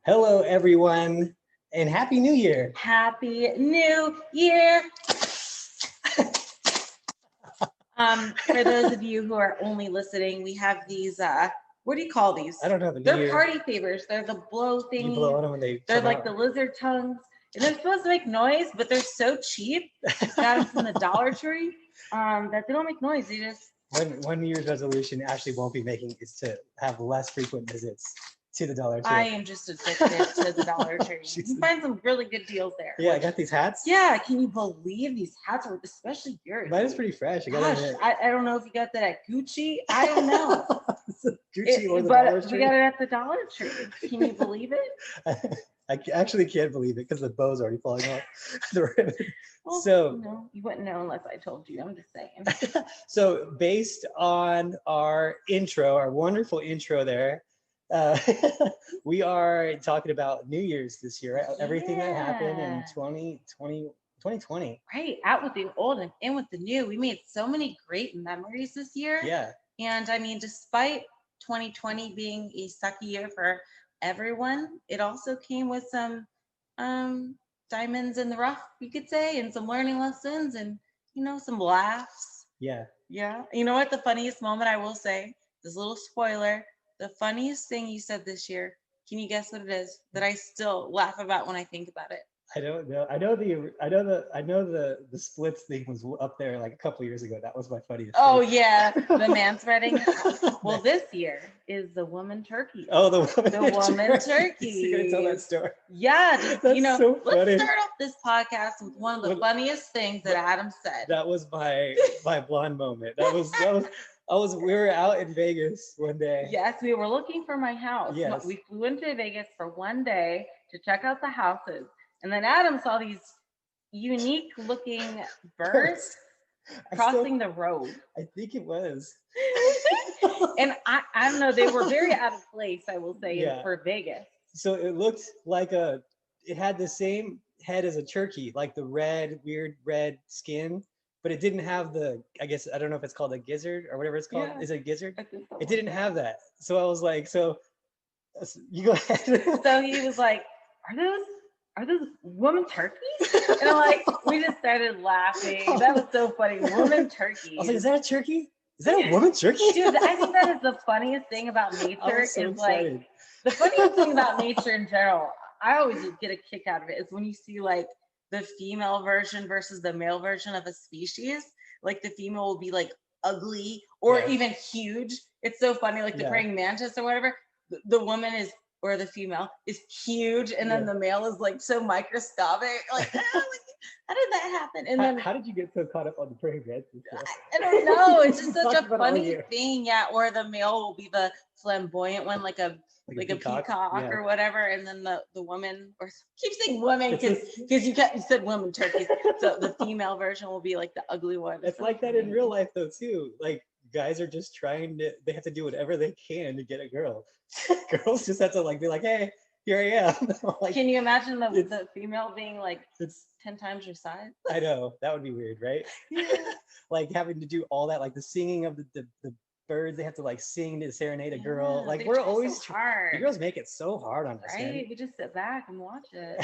Hello, everyone, and Happy New Year. Happy New Year. For those of you who are only listening, we have these, what do you call these? I don't know. They're party favors. They're the blow thingies. You blow on them when they're come like out. the lizard tongues. And they're supposed to make noise, but they're so cheap. Got them from the Dollar Tree that they don't make noise. They just... One New Year's resolution Ashley won't be making is to have less frequent visits to the Dollar Tree. I am just addicted to the Dollar Tree. You can find some really good deals there. Yeah, I got these hats. Yeah, can you believe these hats are, especially yours? Mine is pretty fresh. Gosh, I don't know if you got that at Gucci. I don't know. Gucci or the Dollar Tree. We got it at the Dollar Tree. Can you believe it? I actually can't believe it because the bow's already falling off the ribbon. Well, so you wouldn't know unless I told you. I'm just saying. So based on our intro, our wonderful intro there, we are talking about New Year's this year, right? Everything that happened in 2020. Right, out with the old and in with the new. We made so many great memories this year. Yeah. And I mean, despite 2020 being a sucky year for everyone, it also came with some diamonds in the rough, you could say, and some learning lessons and, some laughs. Yeah. Yeah. You know what? The funniest moment, I will say, this little spoiler, the funniest thing you said this year, can you guess what it is that I still laugh about when I think about it? I don't know. I know the splits thing was up there like a couple years ago. That was my funniest. Oh thing. yeah, the man spreading. Well, this year is the woman turkey. Oh, the woman turkey. You're gonna tell that story? Yeah, that's so funny. Let's start off this podcast with one of the funniest things that Adam said. That was my blonde moment. We were out in Vegas one day. Yes, we were looking for my house. Yes. We flew into Vegas for one day to check out the houses. And then Adam saw these unique looking birds crossing the road. I think it was. And I don't know, they were very out of place, I will say, for Vegas. So it looked like it had the same head as a turkey, like the weird red skin, but it didn't have I don't know if it's called a gizzard or whatever it's called. Yeah. Is it a gizzard? It didn't have that. So I was like, so you go ahead. So he was like, are those woman turkeys? And I'm like, we just started laughing. That was so funny. Woman turkeys. I was like, is that a turkey? Is that a woman turkey? Dude, I think that is the funniest thing about nature. Like the funniest thing about nature in general. I always get a kick out of it is when you see like the female version versus the male version of a species. Like the female will be like ugly or even huge. It's so funny, like the praying mantis or whatever. The woman is, or the female is huge, and then the male is like so microscopic. Like, how did that happen? And then how did you get so caught up on the praying mantis? I don't know. It's just such a funny thing. Yeah, or the male will be the flamboyant one, like a peacock or whatever, and then the woman, or keep saying woman because you said woman turkeys. So the female version will be like the ugly one. It's like that in real life though too. Like guys are just they have to do whatever they can to get a girl. Girls just have to be like, hey, here I am. Like, can you imagine the female being like it's 10 times your size? I know, that would be weird, right? Yeah. Like having to do all that, like the singing of the birds, they have to like sing to serenade a girl. Like we're always hard. The girls make it so hard on us, right? Man. We just sit back and watch it.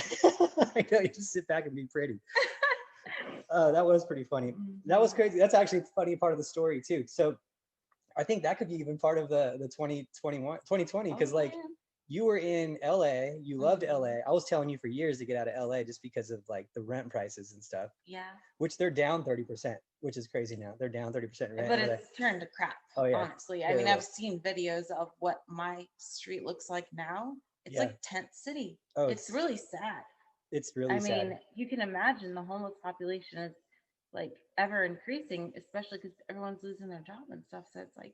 I know, you just sit back and be pretty. That was pretty funny. That was crazy. That's actually a funny part of the story too. So I think that could be even part of the 2020 because you were in LA, you loved LA. I was telling you for years to get out of LA just because of like the rent prices and stuff. Yeah. Which they're down 30%, which is crazy now. They're down 30% rent. But it's turned to crap. Oh yeah. Honestly, I mean, I've seen videos of what my street looks like now. It's like tent city. Oh, it's really sad. It's really sad. I mean, you can imagine the homeless population is like ever increasing, especially because everyone's losing their job and stuff. So it's like,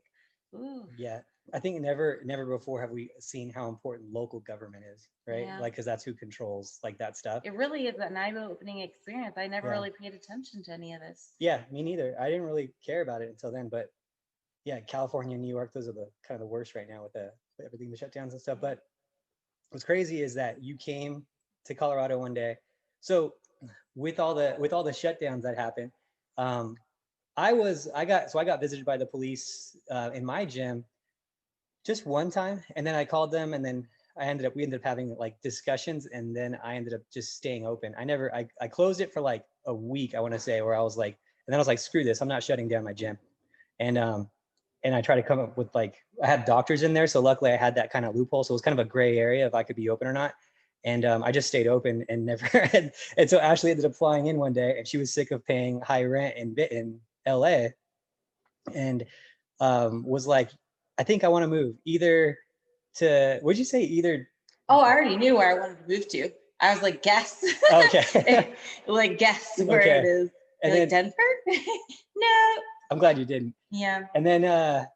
ooh. Yeah, I think never before have we seen how important local government is, right? Yeah. Like, because that's who controls like that stuff. It really is an eye-opening experience. I never really paid attention to any of this. Yeah, me neither. I didn't really care about it until then. But yeah, California, New York, those are the kind of the worst right now with everything, the shutdowns and stuff. But what's crazy is that you came to Colorado one day. So with all the shutdowns that happened, I got visited by the police in my gym just one time, and then I called them, and then we ended up having like discussions, and then I ended up just staying open. I closed it for like a week, I want to say, where I was like, and then I was like, screw this, I'm not shutting down my gym. And I tried to come up with like, I had doctors in there. So luckily I had that kind of loophole. So it was kind of a gray area if I could be open or not. And I just stayed open and never had, and so Ashley ended up flying in one day, and she was sick of paying high rent in LA, and was like, I think I want to move either to, what'd you say? Either. Oh, I already knew where I wanted to move to. I was like, guess. Okay. Like, guess where Okay. it is. And like, then, Denver? No. I'm glad you didn't. Yeah. And then that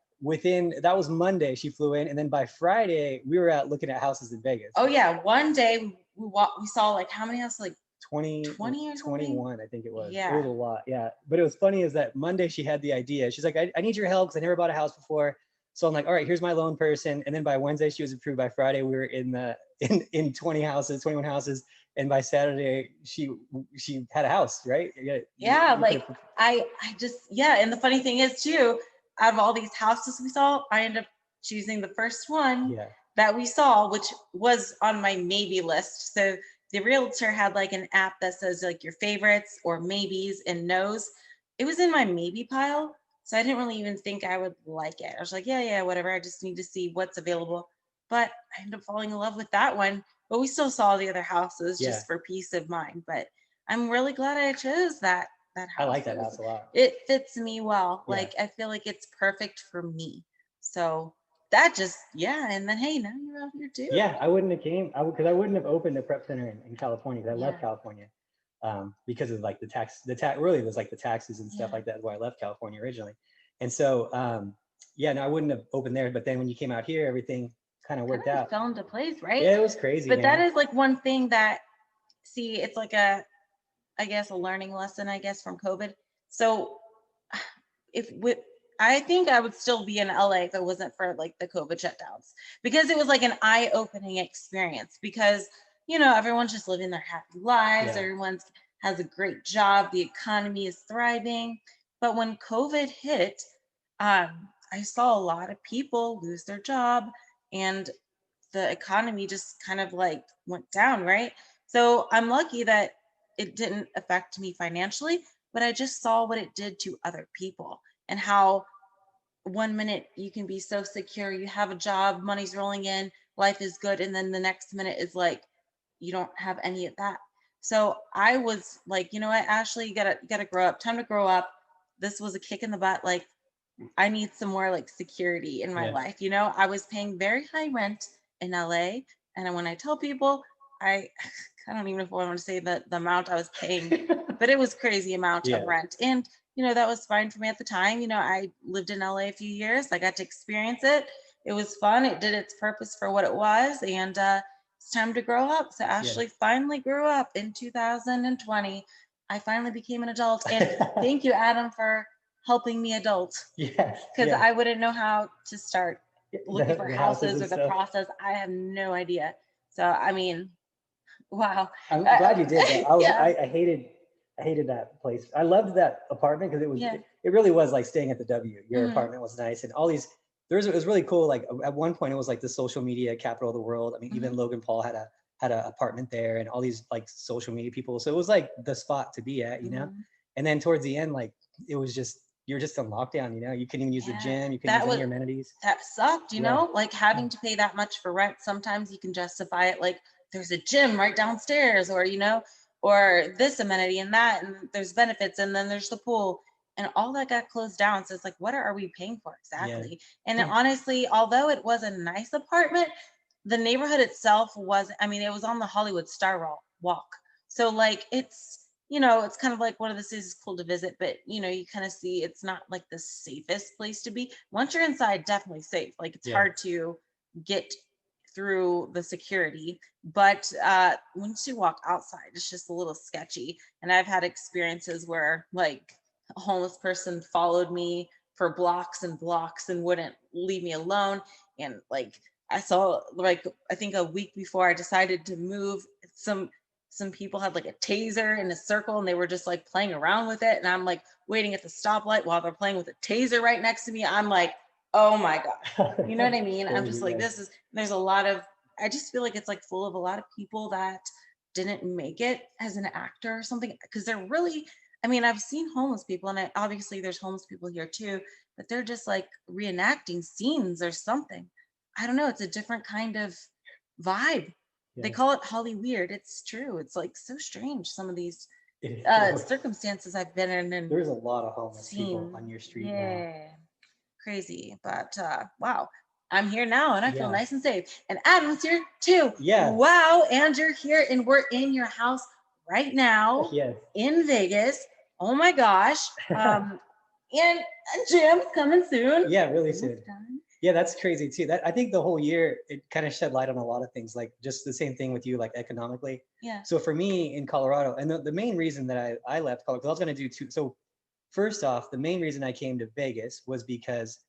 was Monday, she flew in. And then by Friday, we were out looking at houses in Vegas. Oh yeah. One day we saw like how many houses? Like 20 or 21, I think it was. Yeah. It was a lot. Yeah. But it was funny is that Monday she had the idea. She's like, I need your help because I never bought a house before. So I'm like, all right, here's my loan person. And then by Wednesday, she was approved. By Friday, we were in 20 houses, 21 houses. And by Saturday, she had a house, right? Yeah, like I just, yeah. And the funny thing is too, out of all these houses we saw, I ended up choosing the first one that we saw, which was on my maybe list. So the realtor had like an app that says like your favorites or maybes and no's. It was in my maybe pile. So I didn't really even think I would like it. I was like, yeah, whatever. I just need to see what's available. But I ended up falling in love with that one. But we still saw the other houses just for peace of mind. But I'm really glad I chose that house. I like that house a lot. It fits me well. Like I feel like it's perfect for me. So that just, and then hey, now you're out here too. Yeah, I wouldn't have because I wouldn't have opened a prep center in California, because I left California because of like the tax really it was like the taxes and stuff like that is why I left California originally. And so no, I wouldn't have opened there. But then when you came out here, everything kind of worked out. Fell into place, right? Yeah, it was crazy. But that is like one thing that, see, it's like a learning lesson, I guess, from COVID. So I think I would still be in LA if it wasn't for like the COVID shutdowns, because it was like an eye-opening experience, because, everyone's just living their happy lives. Everyone's has a great job. The economy is thriving. But when COVID hit, I saw a lot of people lose their job, and the economy just kind of like went down, right? So I'm lucky that it didn't affect me financially, but I just saw what it did to other people, and how one minute you can be so secure, you have a job, money's rolling in, life is good, and then the next minute is like you don't have any of that. So I was like, you know what, Ashley, you gotta grow up. Time to grow up. This was a kick in the butt. Like, I need some more like security in my life. I was paying very high rent in LA. And when I tell people, I don't even know if I want to say the amount I was paying, but it was crazy amount of rent. And, that was fine for me at the time. I lived in LA a few years. I got to experience it. It was fun. It did its purpose for what it was. And it's time to grow up. So Ashley finally grew up in 2020. I finally became an adult. And thank you, Adam, for helping me adult. Yes. Because I wouldn't know how to start looking for houses or the process. I have no idea. So, I mean, wow. I'm glad you did that. I hated that place. I loved that apartment because it really was like staying at the W. Your apartment was nice, and all these, it was really cool. Like at one point it was like the social media capital of the world. I mean, even Logan Paul had an apartment there, and all these like social media people. So it was like the spot to be at, And then towards the end, like it was just, you're just on lockdown, you couldn't even use the gym, you couldn't use any amenities. That sucked, like having to pay that much for rent. Sometimes you can justify it like there's a gym right downstairs, or or this amenity and that, and there's benefits, and then there's the pool, and all that got closed down. So it's like, what are we paying for exactly? And honestly, although it was a nice apartment, the neighborhood itself was, I mean, it was on the Hollywood Star Walk. So like it's kind of like one of the cities is cool to visit, but you kind of see it's not like the safest place to be. Once you're inside, definitely safe. Like it's hard to get through the security, but once you walk outside, it's just a little sketchy. And I've had experiences where like a homeless person followed me for blocks and blocks and wouldn't leave me alone. And like I saw, like, I think a week before I decided to move, some people had like a taser in a circle, and they were just like playing around with it. And I'm like waiting at the stoplight while they're playing with a taser right next to me. I'm like, oh my God. You know what I mean? I'm just like, there's a lot of I just feel like it's like full of a lot of people that didn't make it as an actor or something, because they're really, I mean, I've seen homeless people, and obviously there's homeless people here too, but they're just like reenacting scenes or something. I don't know. It's a different kind of vibe. They Yes, call it Holly weird. It's true. It's like so strange. Some of these it is. circumstances I've been in and There's a lot of homeless people seen. on your street now. Yeah, crazy. But wow, I'm here now and I feel Yeah, nice and safe. And Adam's here too. yeah, Wow, and you're here and we're in your house right now yes. in Vegas. Oh my gosh. And Jim's coming soon. Yeah, really Almost soon. done. Yeah, that's crazy too. That I think the whole year it kind of shed light on a lot of things, like just the same thing with you, like economically. Yeah. So for me in Colorado, and the main reason that I left Colorado, 'cause I was gonna do two. So first off, the main reason I came to Vegas was because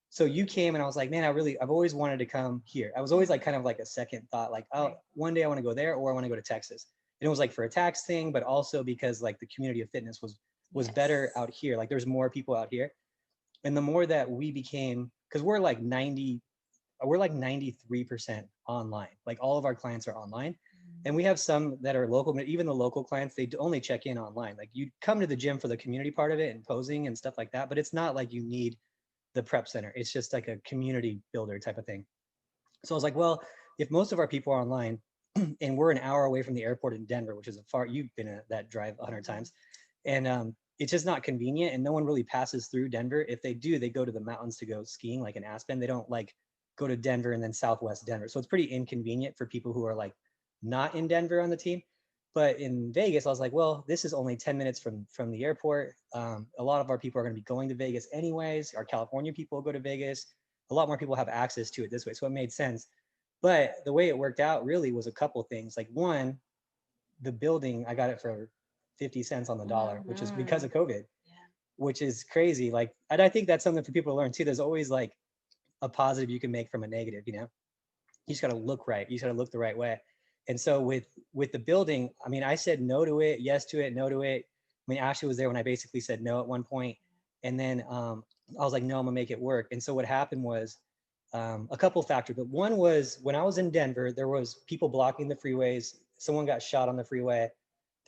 so you came and I was like, man, I've always wanted to come here. I was always like kind of like a second thought, like, oh, Right. one day I want to go there or I want to go to Texas. And it was like for a tax thing, but also because like the community of fitness was better Yes. out here. Like there's more people out here. And the more that we became, because we're like 93% online. Like all of our clients are online. And we have some that are local, but even the local clients, they only check in online. Like you come to the gym for the community part of it and posing and stuff like that, but it's not like you need the prep center. It's just like a community builder type of thing. So I was like, well, if most of our people are online and we're an hour away from the airport in Denver, which is a far, you've been at that drive 100 times, and it's just not convenient, and no one really passes through Denver. If they do, they go to the mountains to go skiing, like in Aspen. They don't like go to Denver and then Southwest Denver. So it's pretty inconvenient for people who are like not in Denver on the team. But in Vegas, I was like, well, this is only 10 minutes from the airport. A lot of our people are going to be going to Vegas anyways. Our California people will go to Vegas. A lot more people have access to it this way. So it made sense. But the way it worked out really was a couple things. Like one, the building, I got it for 50 cents on the dollar, which is because of COVID, Yeah. which is crazy. Like, and I think that's something for people to learn too. There's always like a positive you can make from a negative, you know? You just got to look right. You just got to look the right way. And so with the building, I mean, I said no to it, yes to it, no to it. I mean, Ashley was there when I basically said no at one point. And then I was like, no, I'm gonna make it work. And so what happened was a couple factors, but one was when I was in Denver, there was people blocking the freeways. Someone got shot on the freeway.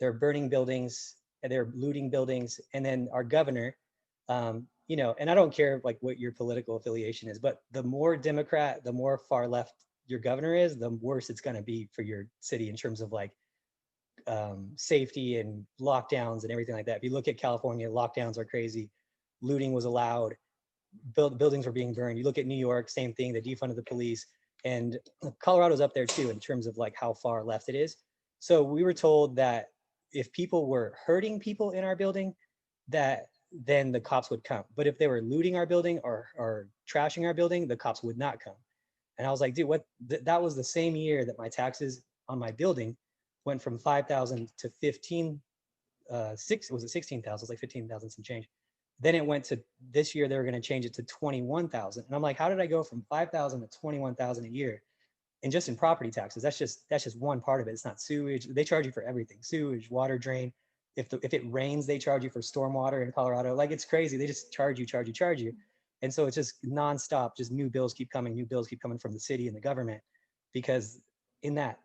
They're burning buildings, and they're looting buildings. And then our governor, you know, and I don't care like what your political affiliation is, but the more Democrat, the more far left your governor is, the worse it's going to be for your city in terms of like safety and lockdowns and everything like that. If you look at California, lockdowns are crazy. Looting was allowed. Buildings were being burned. You look at New York, same thing. They defunded the police, and Colorado's up there too in terms of like how far left it is. So we were told that if people were hurting people in our building, that then the cops would come. But if they were looting our building or trashing our building, the cops would not come. And I was like, dude, what? That was the same year that my taxes on my building went from 5,000 to 15, was it 16,000? It was like 15,000 some change. Then it went to this year, they were going to change it to 21,000. And I'm like, how did I go from 5,000 to 21,000 a year? And just in property taxes, that's just one part of it. It's not sewage. They charge you for everything: sewage, water drain. If it rains, they charge you for stormwater in Colorado. Like it's crazy. They just charge you, charge you, charge you. And so it's just nonstop. Just new bills keep coming. New bills keep coming from the city and the government, because in that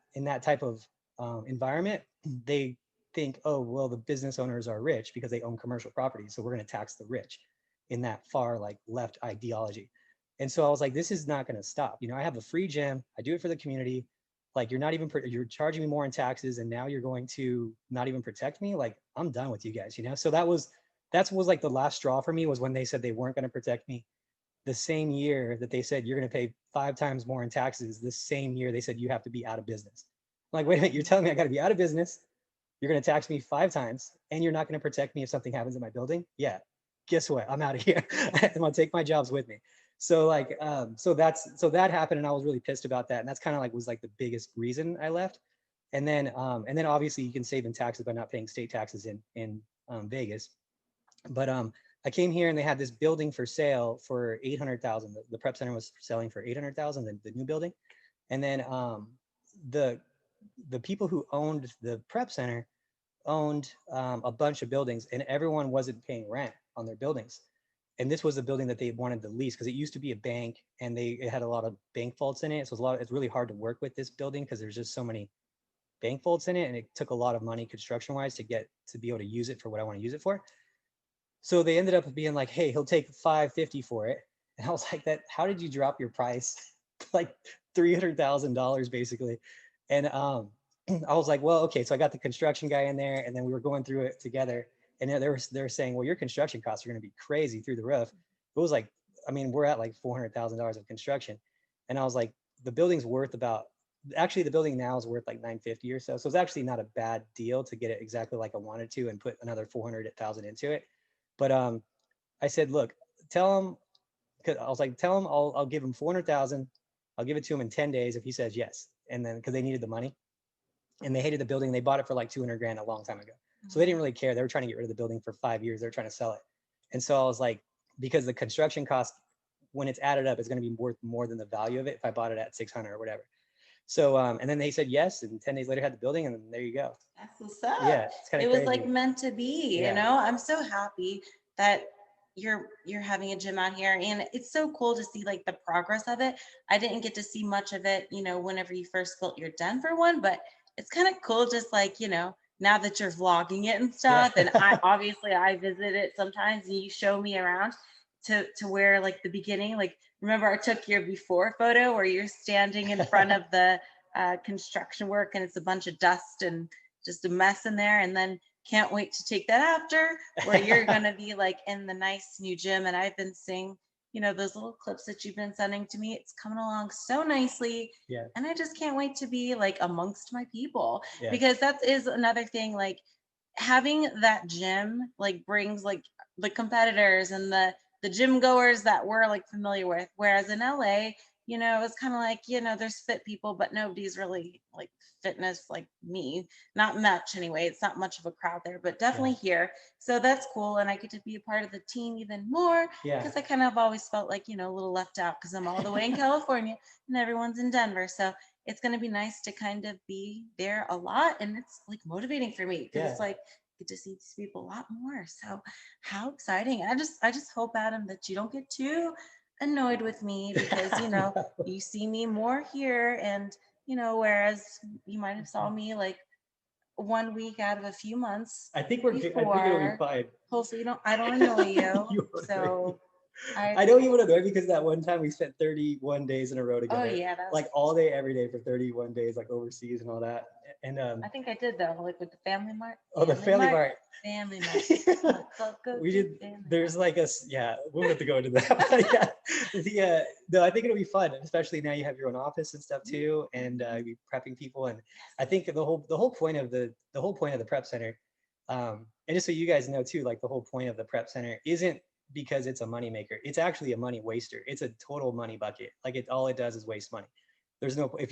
type of environment, they think, oh well, the business owners are rich because they own commercial properties, so we're going to tax the rich in that far like left ideology. And so I was like, this is not going to stop. You know, I have a free gym. I do it for the community. Like you're not even, you're charging me more in taxes, and now you're going to not even protect me. Like I'm done with you guys, you know? So that was like the last straw for me, was when they said they weren't going to protect me. The same year that they said you're going to pay 5 times more in taxes, the same year they said you have to be out of business. I'm like, wait a minute, you're telling me I got to be out of business. You're going to tax me 5 times, and you're not going to protect me if something happens in my building. Yeah, guess what? I'm out of here. I'm going to take my jobs with me. So like, so that happened, and I was really pissed about that. And that's kind of like was like the biggest reason I left. And then obviously you can save in taxes by not paying state taxes in Vegas. But I came here and they had this building for sale for 800,000. The prep center was selling for 800,000, the new building. And then the the people who owned the prep center owned a bunch of buildings, and everyone wasn't paying rent on their buildings. And this was the building that they wanted to lease because it used to be a bank, and it had a lot of bank vaults in it. So it's really hard to work with this building because there's just so many bank vaults in it, and it took a lot of money construction wise to be able to use it for what I want to use it for. So they ended up being like, hey, he'll take $550 for it. And I was like, how did you drop your price? Like $300,000 basically. And I was like, well, okay. So I got the construction guy in there, and then we were going through it together. And they're saying, well, your construction costs are going to be crazy through the roof. It was like, I mean, we're at like $400,000 of construction. And I was like, the building's worth actually the building now is worth like $950 or so. So it's actually not a bad deal to get it exactly like I wanted to and put another 400,000 into it. But I said, look, tell him, because I was like, tell him I'll give him 400,000. I'll give it to him in 10 days if he says yes. And then because they needed the money and they hated the building, they bought it for like 200 grand a long time ago. So they didn't really care. They were trying to get rid of the building for 5 years. They were trying to sell it. And so I was like, because the construction cost, when it's added up, is going to be worth more than the value of it if I bought it at 600 or whatever. So, and then they said yes, and 10 days later had the building, and then there you go. That's what's up. Yeah, it's kind of crazy. Was like meant to be, yeah. You know? I'm so happy that you're having a gym out here, and it's so cool to see like the progress of it. I didn't get to see much of it, you know, whenever you first built your Denver one, but it's kind of cool just like, you know, now that you're vlogging it and stuff. Yeah. And I visit it sometimes, and you show me around to where like the beginning, like remember I took your before photo where you're standing in front of the construction work, and it's a bunch of dust and just a mess in there. And then can't wait to take that after where you're going to be like in the nice new gym. And I've been seeing, you know, those little clips that you've been sending to me. It's coming along so nicely. Yeah. And I just can't wait to be like amongst my people, because that is another thing, like having that gym like brings like the competitors and the gym goers that we're like familiar with. Whereas in LA, you know, it's kind of like, you know, there's fit people, but nobody's really like fitness like me. Not much anyway. It's not much of a crowd there, but definitely here. So that's cool. And I get to be a part of the team even more, because I kind of always felt like, you know, a little left out because I'm all the way in California and everyone's in Denver. So it's going to be nice to kind of be there a lot. And it's like motivating for me because it's like, get to see these people a lot more. So how exciting. I just hope, Adam, that you don't get too annoyed with me, because you know you see me more here, and you know, whereas you might have saw me like 1 week out of a few months. I think it'll be fine. Hopefully I don't annoy you. So I know you would annoy me because that one time we spent 31 days in a row together. Oh yeah, like all day, every day for 31 days, like overseas and all that. And I think I did though, like with the Family Mart. Oh, the Family Mart. Family Mart. We did. There's like we'll have to go into that. Yeah, no, I think it'll be fun, especially now you have your own office and stuff too, and be prepping people. And I think the whole point of the prep center, and just so you guys know too, like the whole point of the prep center isn't because it's a money maker. It's actually a money waster. It's a total money bucket. Like all it does is waste money. There's no, if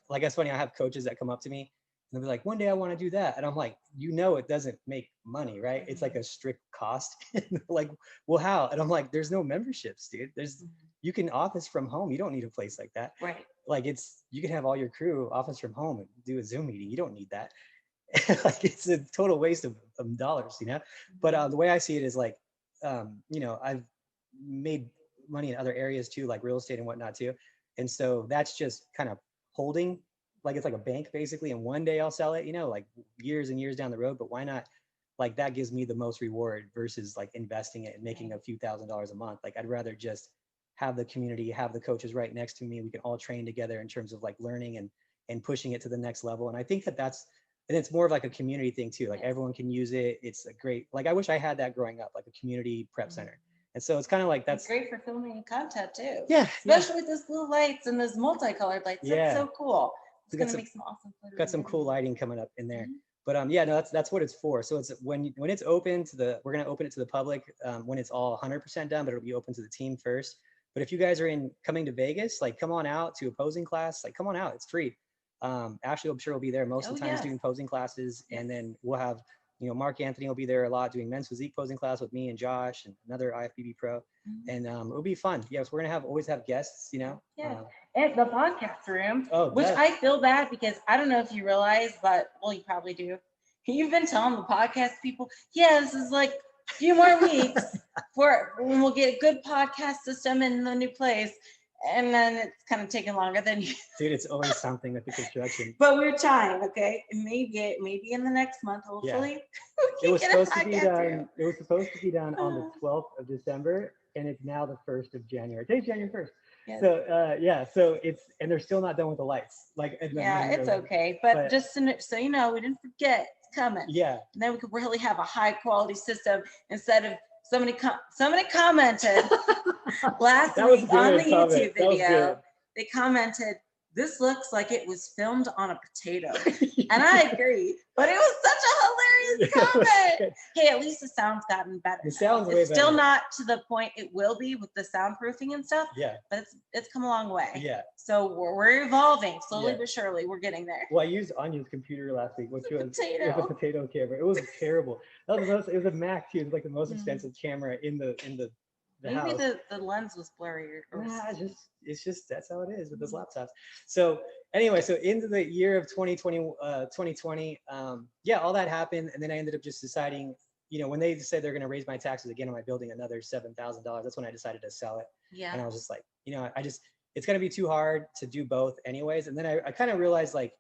that's funny, I have coaches that come up to me and they'll be like, one day I want to do that. And I'm like, you know, it doesn't make money, right? It's like a strict cost. Like, well, how? And I'm like, there's no memberships, dude. You can office from home. You don't need a place like that. Right. Like you can have all your crew office from home and do a Zoom meeting. You don't need that. Like it's a total waste of dollars, you know? But the way I see it is like, you know, I've made money in other areas too, like real estate and whatnot too. And so that's just kind of holding, like it's like a bank basically. And one day I'll sell it, you know, like years and years down the road, but why not? Like that gives me the most reward versus like investing it and making a few $1,000s a month. Like I'd rather just have the community, have the coaches right next to me. We can all train together in terms of like learning and pushing it to the next level. And I think and it's more of like a community thing too. Like everyone can use it. It's a great, like I wish I had that growing up, like a community prep center. And so it's kind of like that's great for filming content too. Yeah. Especially with those blue lights and those multicolored lights. That's so cool. It's gonna make some awesome footage. Got some cool lighting coming up in there. But yeah, no, that's what it's for. So it's when it's open to we're gonna open it to the public when it's all 100% done, but it'll be open to the team first. But if you guys are coming to Vegas, like come on out to a posing class, like come on out, it's free. Ashley, I'm sure will be there most of the times doing posing classes, and then we'll have, you know, Mark Anthony will be there a lot doing men's physique posing class with me and Josh and another IFBB pro, and it'll be fun. Yes, we're gonna always have guests, you know. And the podcast room, which I feel bad because I don't know if you realize, but well, you probably do. You've been telling the podcast people, this is like few more weeks for when we'll get a good podcast system in the new place. And then it's kind of taking longer than you. Dude, it's always something with the construction. But we're trying, okay? Maybe in the next month, hopefully. It was supposed to be done. It was supposed to be done on the 12th of December, and it's now the 1st of January. Today's January 1st. Yes. So so and they're still not done with the lights. Like it's okay, but just so you know, we didn't forget it's coming. Yeah. And then we could really have a high quality system instead of somebody commented last week on the YouTube video. They commented, "This looks like it was filmed on a potato." And I agree, but it was such a hilarious comment. Hey, at least the sound's gotten better. The sound's way better. Still not to the point it will be with the soundproofing and stuff. Yeah. But it's come a long way. Yeah. So we're evolving slowly but surely. We're getting there. Well, I used Anya's computer last week, which was a potato camera. It was terrible. That was the most. It was a Mac too. It was like the most expensive camera in the Maybe house. the lens was blurry. It's just that's how it is with those laptops. So anyway, so into the year of 2020, all that happened, and then I ended up just deciding, when they said they're going to raise my taxes again on my building another $7,000, that's when I decided to sell it. Yeah. And I was just like, it's going to be too hard to do both anyways. And then I kind of realized, like,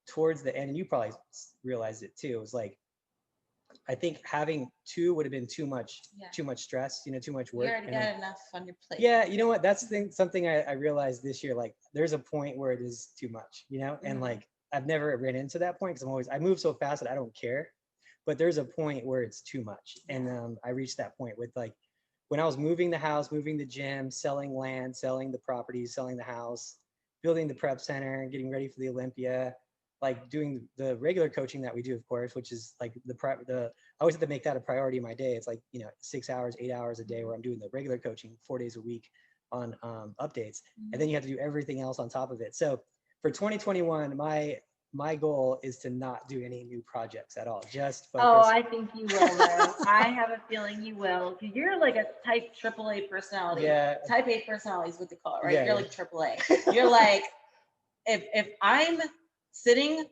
towards the end, and you probably realized it too, it was like, I think having two would have been too much stress, too much work. You already got enough on your plate. Yeah, you know what? That's something I realized this year. Like, there's a point where it is too much, and like I've never ran into that point because I move so fast that I don't care. But there's a point where it's too much, and I reached that point with, like, when I was moving the house, moving the gym, selling land, selling the properties, selling the house, building the prep center, getting ready for the Olympia. Like doing the regular coaching that we do, of course, which is like I always have to make that a priority in my day. It's like, 6 hours, 8 hours a day where I'm doing the regular coaching 4 days a week on updates. And then you have to do everything else on top of it. So for 2021, my goal is to not do any new projects at all. Just focus. Oh, I think you will, though. I have a feeling you will. You're like a type AAA personality. Yeah. Type A personality is what they call it, right? Yeah, You're like AAA. You're like, if I'm sitting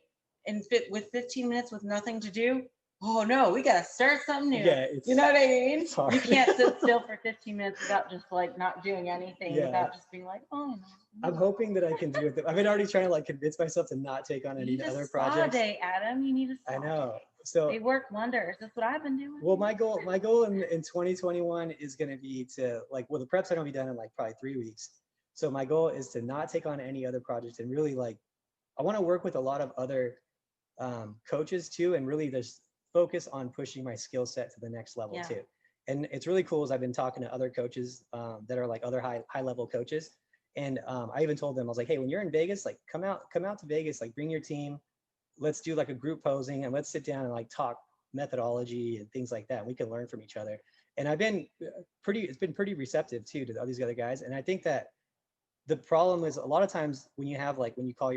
with 15 minutes with nothing to do, oh no, we gotta start something new. Yeah, you know what I mean? You can't sit still for 15 minutes without just like not doing anything, without just being like, oh no. I'm hoping that I can do it. I've been already trying to, like, convince myself to not take on any other projects. Day, Adam. You need a saw. I know. So they work wonders. That's what I've been doing. Well, my goal in 2021 is going to be to, like, the preps are going to be done in like probably 3 weeks. So my goal is to not take on any other projects and really, like, I want to work with a lot of other coaches too, and really just focus on pushing my skill set to the next level too. And it's really cool is I've been talking to other coaches that are like other high level coaches. And I even told them, I was like, hey, when you're in Vegas, like come out to Vegas, like bring your team. Let's do like a group posing and let's sit down and like talk methodology and things like that. And we can learn from each other. And it's been pretty receptive too to all these other guys. And I think that the problem is a lot of times when you have, like, when you call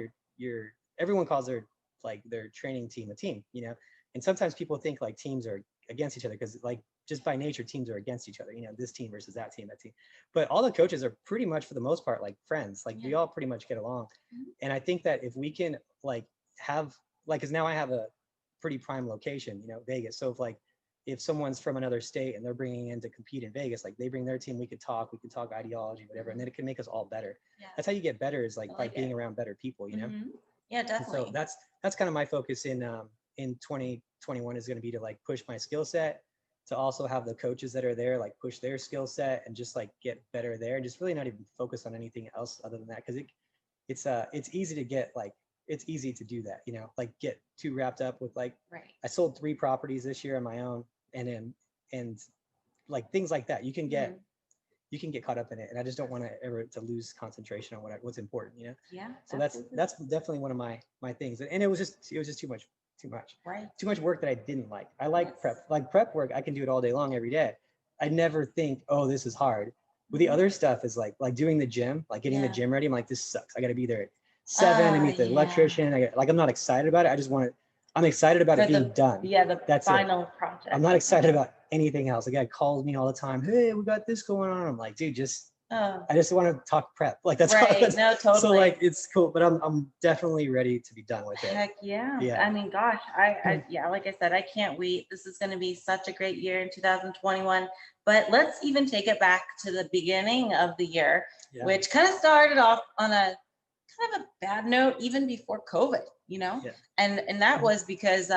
everyone calls their training team a team, and sometimes people think like teams are against each other because, like, just by nature teams are against each other, this team versus that team, but all the coaches are pretty much for the most part like friends, like we all pretty much get along. And I think that if we can because now I have a pretty prime location, Vegas, so if someone's from another state and they're bringing in to compete in Vegas, like they bring their team, we can talk ideology, whatever, and then it can make us all better. That's how you get better, is like by being around better people, Yeah, definitely. And so that's kind of my focus in 2021 is going to be to like push my skill set, to also have the coaches that are there like push their skill set and just like get better there, and just really not even focus on anything else other than that, because it's easy to get like, it's easy to do that, like get too wrapped up with like, I sold 3 properties this year on my own, and like things like that, you can get caught up in it, and I just don't want to ever to lose concentration on what's important, So absolutely. that's definitely one of my things, and it was just too much too much work that I didn't like. I like prep work. I can do it all day long every day. I never think, oh, this is hard. But the other stuff is like doing the gym, like getting the gym ready. I'm like, this sucks. I got to be there at 7 to meet the electrician. I'm not excited about it. I'm excited about it being done. Yeah, that's final project. I'm not excited about anything else. The guy calls me all the time. Hey, we got this going on. I'm like, dude, just Oh, I just want to talk prep. Like that's all. right. No, So totally. like it's cool, but I'm definitely ready to be done with it. Heck yeah. Yeah. I mean, gosh, yeah, like I said, I can't wait. This is going to be such a great year in 2021. But let's even take it back to the beginning of the year, Yeah. which kind of started off on a kind of a bad note even before COVID, you know? Yeah. And that was because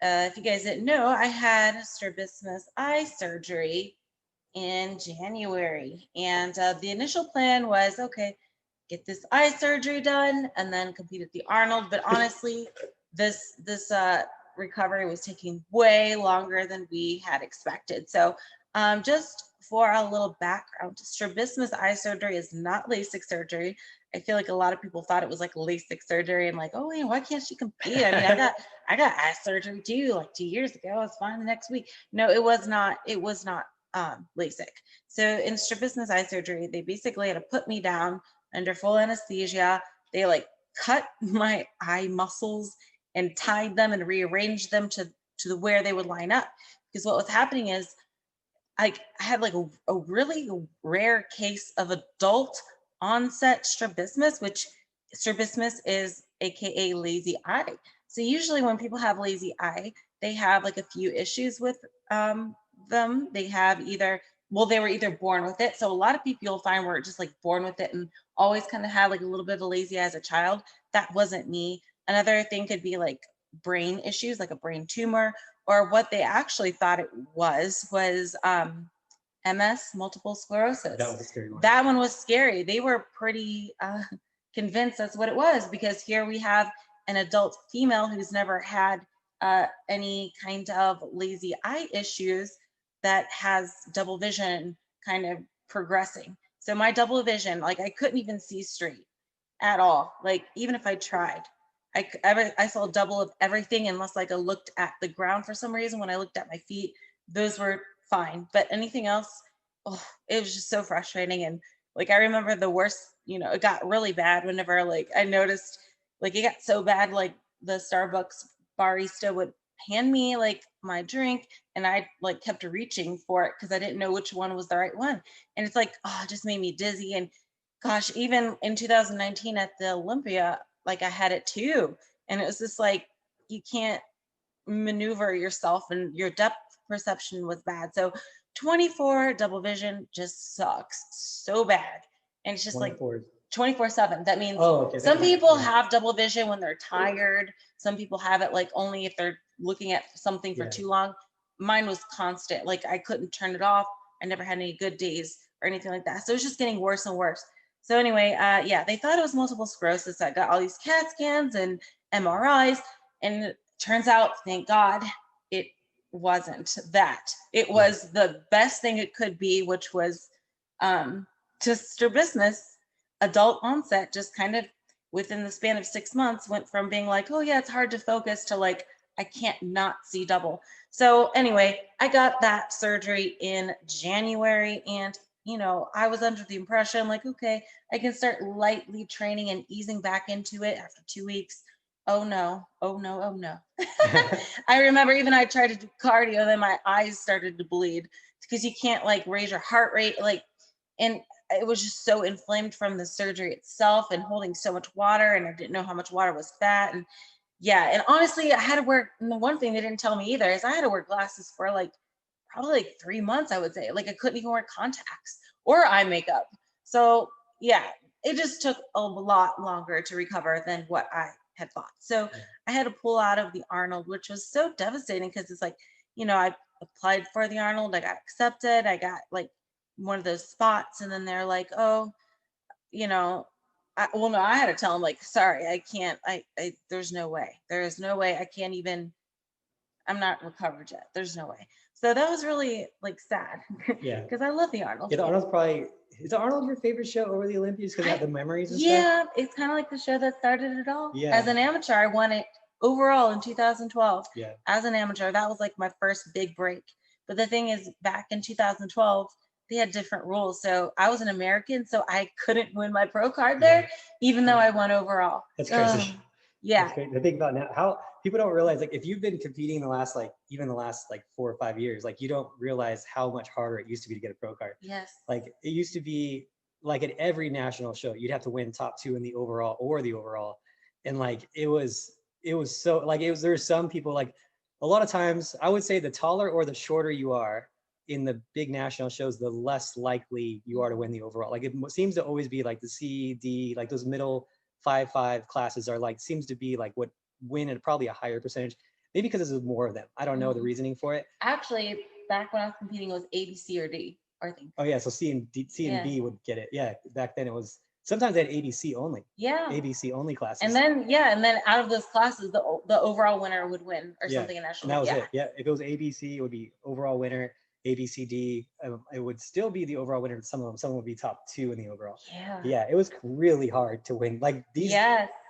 if you guys didn't know, I had strabismus eye surgery in January. And the initial plan was, okay, get this eye surgery done and then compete at the Arnold. But honestly, this recovery was taking way longer than we had expected. So just for a little background, strabismus eye surgery is not LASIK surgery. I feel like a lot of people thought it was like LASIK surgery and like, oh, wait, why can't she compete? I mean, I got eye surgery too, like 2 years ago. I was fine the next week. No, it was not. It was not LASIK. So in strabismus eye surgery, they basically had to put me down under full anesthesia. They like cut my eye muscles and tied them and rearranged them to where they would line up. Because what was happening is I had like a really rare case of adult onset strabismus, which strabismus is AKA lazy eye. So usually when people have lazy eye, they have like a few issues with them. They have either, well, they were either born with it. So a lot of people you'll find were just like born with it and always kind of had like a little bit of lazy eye as a child. That wasn't me. Another thing could be like brain issues, like a brain tumor, or what they actually thought it was MS, multiple sclerosis. That was a scary one. That one was scary. They were pretty convinced that's what it was, because here we have an adult female who's never had any kind of lazy eye issues that has double vision kind of progressing. So my double vision, like I couldn't even see straight at all. Like even if I tried, I saw double of everything unless like I looked at the ground for some reason. When I looked at my feet, those were fine. But anything else, oh, it was just so frustrating. And like I remember the worst, it got really bad whenever like I noticed, like it got so bad, like the Starbucks barista would hand me like my drink and I like kept reaching for it because I didn't know which one was the right one. And it's like, oh, it just made me dizzy. And gosh, even in 2019 at the Olympia, like I had it too. And it was just like, you can't maneuver yourself and your depth perception was bad. So 24 double vision just sucks so bad. And it's just 24. like 24/7. That means okay. Some people have double vision when they're tired. Some people have it like only if they're looking at something for too long. Mine was constant. Like I couldn't turn it off. I never had any good days or anything like that. So it was just getting worse and worse. So anyway, yeah, they thought it was multiple sclerosis. I got all these CAT scans and MRIs, and it turns out, thank God, it wasn't that. It was the best thing it could be, which was just strabismus, adult onset, just kind of within the span of 6 months went from being like, oh yeah, it's hard to focus to like, I can't not see double. So anyway, I got that surgery in January, and I was under the impression like, okay, I can start lightly training and easing back into it after 2 weeks. Oh no, oh no, oh no. I remember even I tried to do cardio, then my eyes started to bleed because you can't like raise your heart rate, like, and it was just so inflamed from the surgery itself and holding so much water, and I didn't know how much water was fat. And yeah, and honestly, I had to wear, and the one thing they didn't tell me either is I had to wear glasses for like probably like 3 months, I would say. Like I couldn't even wear contacts or eye makeup. So yeah, it just took a lot longer to recover than what I had thought. So I had to pull out of the Arnold, which was so devastating because it's like, I applied for the Arnold, I got accepted, I got like one of those spots, and then they're like, oh, well, no, I had to tell them like, sorry, I can't, there's no way. There is no way I can't even, I'm not recovered yet. There's no way. So that was really like sad. Yeah. Because I love the Arnold. Yeah, the Arnold's probably, is the Arnold your favorite show over the Olympics because it had the memories and stuff? Yeah, it's kind of like the show that started it all. Yeah. As an amateur, I won it overall in 2012. Yeah. As an amateur, that was like my first big break. But the thing is, back in 2012, they had different rules. So I was an American, so I couldn't win my pro card there, even though I won overall. That's crazy. Yeah. It's great to think about now how people don't realize, like, if you've been competing the last, like, even the last like 4 or 5 years, like, you don't realize how much harder it used to be to get a pro card. Yes. Like, it used to be like at every national show, you'd have to win top 2 in the overall or the overall. And like, it was so like, there's some people, like, a lot of times I would say the taller or the shorter you are in the big national shows, the less likely you are to win the overall. Like, it seems to always be like the C, D, like those middle 5'5" classes are like, seems to be like what win at probably a higher percentage. Maybe because there's more of them. I don't know the reasoning for it. Actually, back when I was competing, it was A, B, C, or D. Or I think. Oh yeah, so C and B would get it. Yeah, back then it was sometimes they had ABC only. Yeah. ABC only classes. And then out of those classes, the overall winner would win or something in national. And that was it. Yeah, if it was ABC, it would be overall winner. ABCD, it would still be the overall winner. Some would be top 2 in the overall. Yeah, it was really hard to win. Like these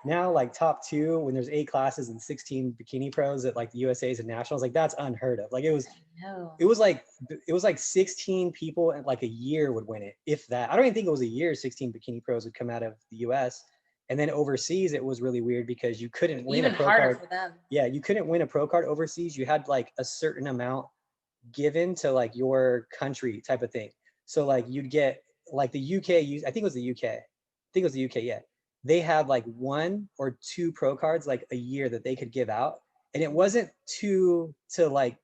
now, like top 2 when there's 8 classes and 16 bikini pros at like the USA's and nationals, like that's unheard of. Like it was like 16 people and like a year would win it, if that. I don't even think it was a year 16 bikini pros would come out of the US. And then overseas, it was really weird because you couldn't win a pro card. For them. Yeah, you couldn't win a pro card overseas. You had like a certain amount given to like your country type of thing. So like you'd get like the UK, I think it was the UK. Yeah. They had like 1 or 2 pro cards like a year that they could give out. And it wasn't 2 to like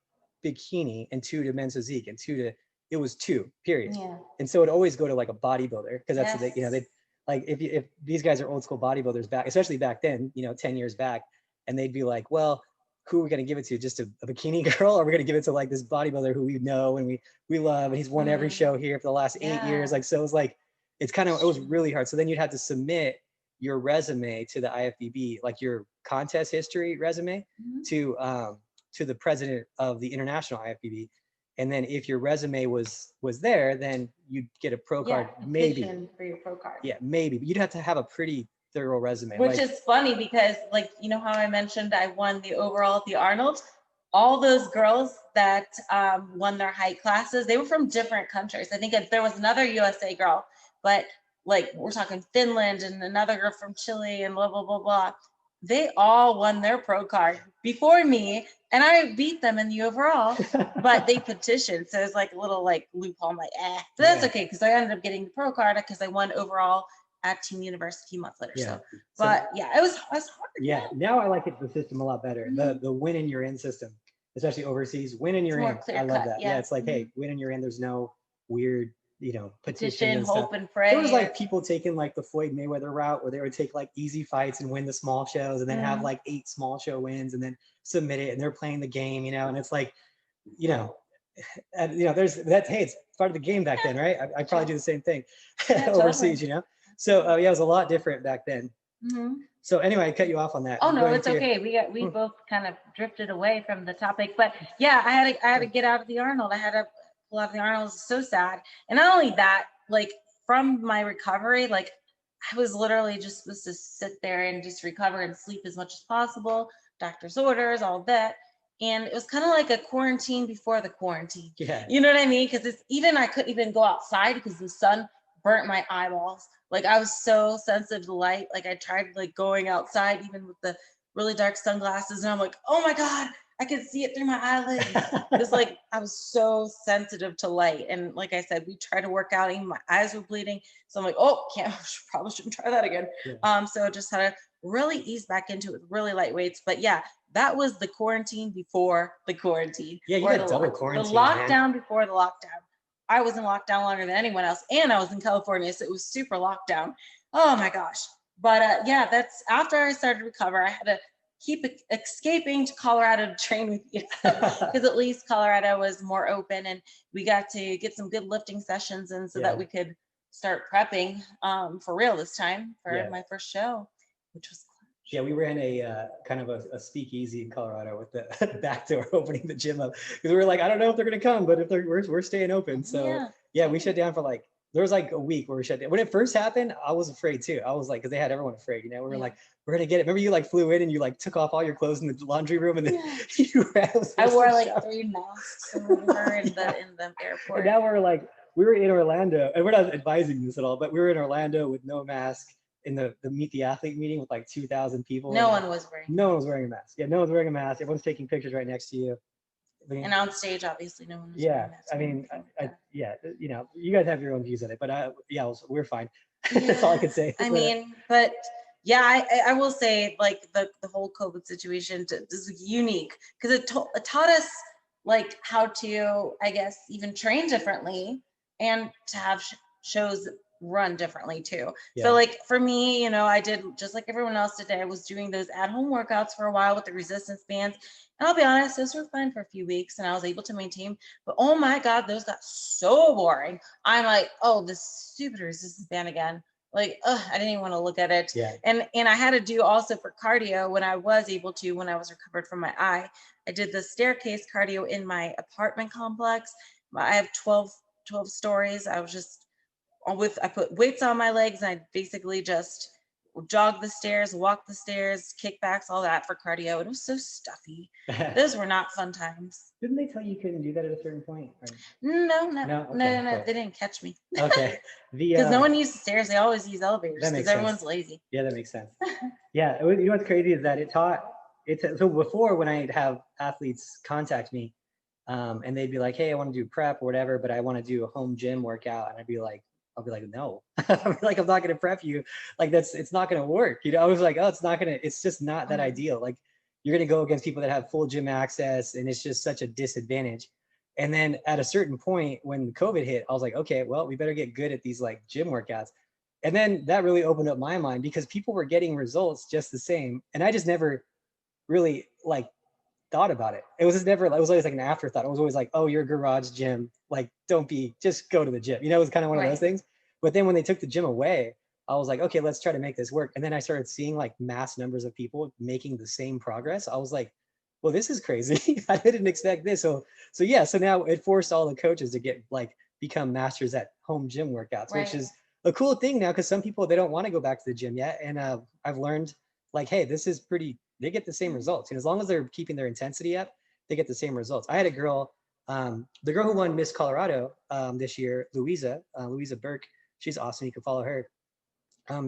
bikini and 2 to men's physique and 2 to, it was 2, period. Yeah. And so it'd always go to like a bodybuilder because that's the, they like if these guys are old school bodybuilders back, especially back then, 10 years back, and they'd be like, well, who are we going to give it to? Just a bikini girl? Or we're going to give it to like this bodybuilder who we know and we love, and he's won every show here for the last 8 years. Like, so it was like, it was really hard. So then you'd have to submit your resume to the IFBB, like your contest history resume to the president of the international IFBB. And then if your resume was there, then you'd get a pro card, maybe. For your pro card. Yeah, maybe. But you'd have to have a pretty thorough resume. Which is funny because, like, how I mentioned I won the overall at the Arnold? All those girls that won their height classes, they were from different countries. I think there was another USA girl, but like we're talking Finland and another girl from Chile and blah, blah, blah, blah. They all won their pro card before me, and I beat them in the overall, but they petitioned. So it's like a little like loophole. I'm like, but that's okay, because I ended up getting the pro card because I won overall at Team University a month later. Yeah. But it was hard. Yeah, now I like the system a lot better. The win and you're in system, especially overseas. Win and you're in. I love that. Yeah, it's like, hey, win and you're in. There's no weird, petition and hope and pray. There was like people taking like the Floyd Mayweather route where they would take like easy fights and win the small shows and then have like 8 small show wins and then submit it, and they're playing the game, and it's like, there's that. Hey, it's part of the game back then, right? I probably do the same thing overseas, So it was a lot different back then. So anyway, I cut you off on that. Oh no, it's okay. We both kind of drifted away from the topic, but yeah, I had to get out of the Arnold. I had to pull out of the Arnold. It was so sad. And not only that, like from my recovery, like I was literally just supposed to sit there and just recover and sleep as much as possible. Doctor's orders, all that. And it was kind of like a quarantine before the quarantine. Yeah. You know what I mean? Because I couldn't even go outside because the sun burnt my eyeballs. Like I was so sensitive to light. Like I tried like going outside even with the really dark sunglasses, and I'm like, oh my God, I could see it through my eyelids. It's like I was so sensitive to light. And like I said, we tried to work out, even my eyes were bleeding. So I'm like, probably shouldn't try that again. Yeah. So just had to really ease back into it with really light weights. But yeah, that was the quarantine before the quarantine. Yeah, you got double quarantine. The lockdown before the lockdown. I was in lockdown longer than anyone else, and I was in California, so it was super lockdown. Oh my gosh. But that's after I started to recover. I had to keep escaping to Colorado to train with you, because at least Colorado was more open, and we got to get some good lifting sessions, and so that we could start prepping for real this time for my first show, which was Yeah, we ran a kind of a speakeasy in Colorado with the back door opening the gym up, because we were like, I don't know if they're gonna come, but if we're staying open. So yeah, we shut down for like, there was like a week where we shut down. When it first happened, I was afraid too. I was like, because they had everyone afraid, we were like, we're gonna get it. Remember you like flew in and you like took off all your clothes in the laundry room, and then you ran. I wore like 3 masks in the airport. And now we were in Orlando, and we're not advising this at all, but we were in Orlando with no mask. in the meet the athlete meeting with like 2,000 people. No one was wearing. No one was wearing a mask. Yeah, no one's wearing a mask. Everyone's taking pictures right next to you. And on stage, obviously, no one was yeah, wearing masks. I mean, yeah, you know, you guys have your own views on it, but yeah, we're fine. That's all I can say. I mean, but yeah, I will say like the whole COVID situation is unique because it taught us like how to, I guess, even train differently and to have shows run differently too. Yeah. So like for me, you know, I did just like everyone else today. I was doing those at-home workouts for a while with the resistance bands. And I'll be honest, those were fine for a few weeks and I was able to maintain, but oh my God, those got so boring. I'm like, oh, this stupid resistance band again. Like, I didn't even want to look at it. Yeah. And I had to do also for cardio when I was able to, when I was recovered from my eye, I did the staircase cardio in my apartment complex. I have 12 stories. I was just I put weights on my legs and I basically just jog the stairs, walk the stairs, kickbacks, all that for cardio. It was so stuffy. Those were not fun times. Didn't they tell you couldn't do that at a certain point? Or... No, okay. They didn't catch me. Okay. Because no one uses stairs, they always use elevators because everyone's lazy. Yeah, that makes sense. Yeah, you know what's crazy is that so before when I'd have athletes contact me, and they'd be like, hey, I want to do prep or whatever, but I want to do a home gym workout, and I'll be like, no. I'm like, I'm not going to prep you. Like it's not going to work. You know, I was like, oh, it's just not that ideal. Like you're going to go against people that have full gym access and it's just such a disadvantage. And then at a certain point when COVID hit, I was like, okay, well, we better get good at these like gym workouts. And then that really opened up my mind because people were getting results just the same. And I just never really like thought about it. It was always like an afterthought. It was always like, oh, your garage gym, like just go to the gym. You know, it was kind of one of those things. But then when they took the gym away, I was like, okay, let's try to make this work. And then I started seeing like mass numbers of people making the same progress. I was like, well, this is crazy. I didn't expect this. So yeah, so now it forced all the coaches to become masters at home gym workouts, which is a cool thing now because some people, they don't want to go back to the gym yet. And I've learned like, hey, this is they get the same results. And as long as they're keeping their intensity up, they get the same results. I had a girl, the girl who won Miss Colorado this year, Louisa Burke. She's awesome. You can follow her.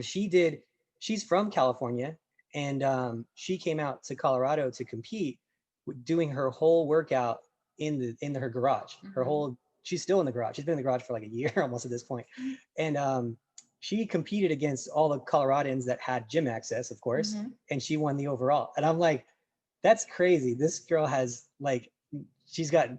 She's from California, and she came out to Colorado to compete, doing her whole workout in her garage. She's still in the garage. She's been in the garage for like a year almost at this point. And she competed against all the Coloradans that had gym access, of course, and she won the overall. And I'm like, that's crazy. This girl has she's got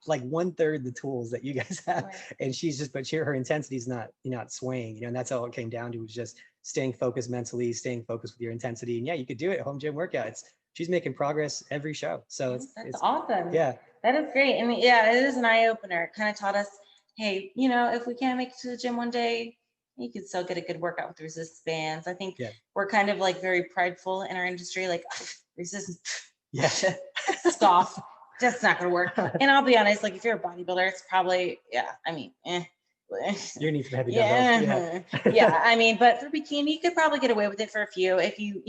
like 1/3 the tools that you guys have, and but her intensity's not swaying, you know, and that's all it came down to, was just staying focused mentally, staying focused with your intensity. And yeah, you could do it home gym workout. She's making progress every show. So it's awesome. Yeah, that is great. I mean, yeah, it is an eye opener. It kind of taught us, hey, you know, if we can't make it to the gym one day, you could still get a good workout with resistance bands. I think we're kind of like very prideful in our industry, like resistance. Yeah. Scoff. That's not gonna work. And I'll be honest, like if you're a bodybuilder, it's probably, I mean, you need some heavy dumbbells. Yeah, I mean, but for bikini, you could probably get away with it for a few if you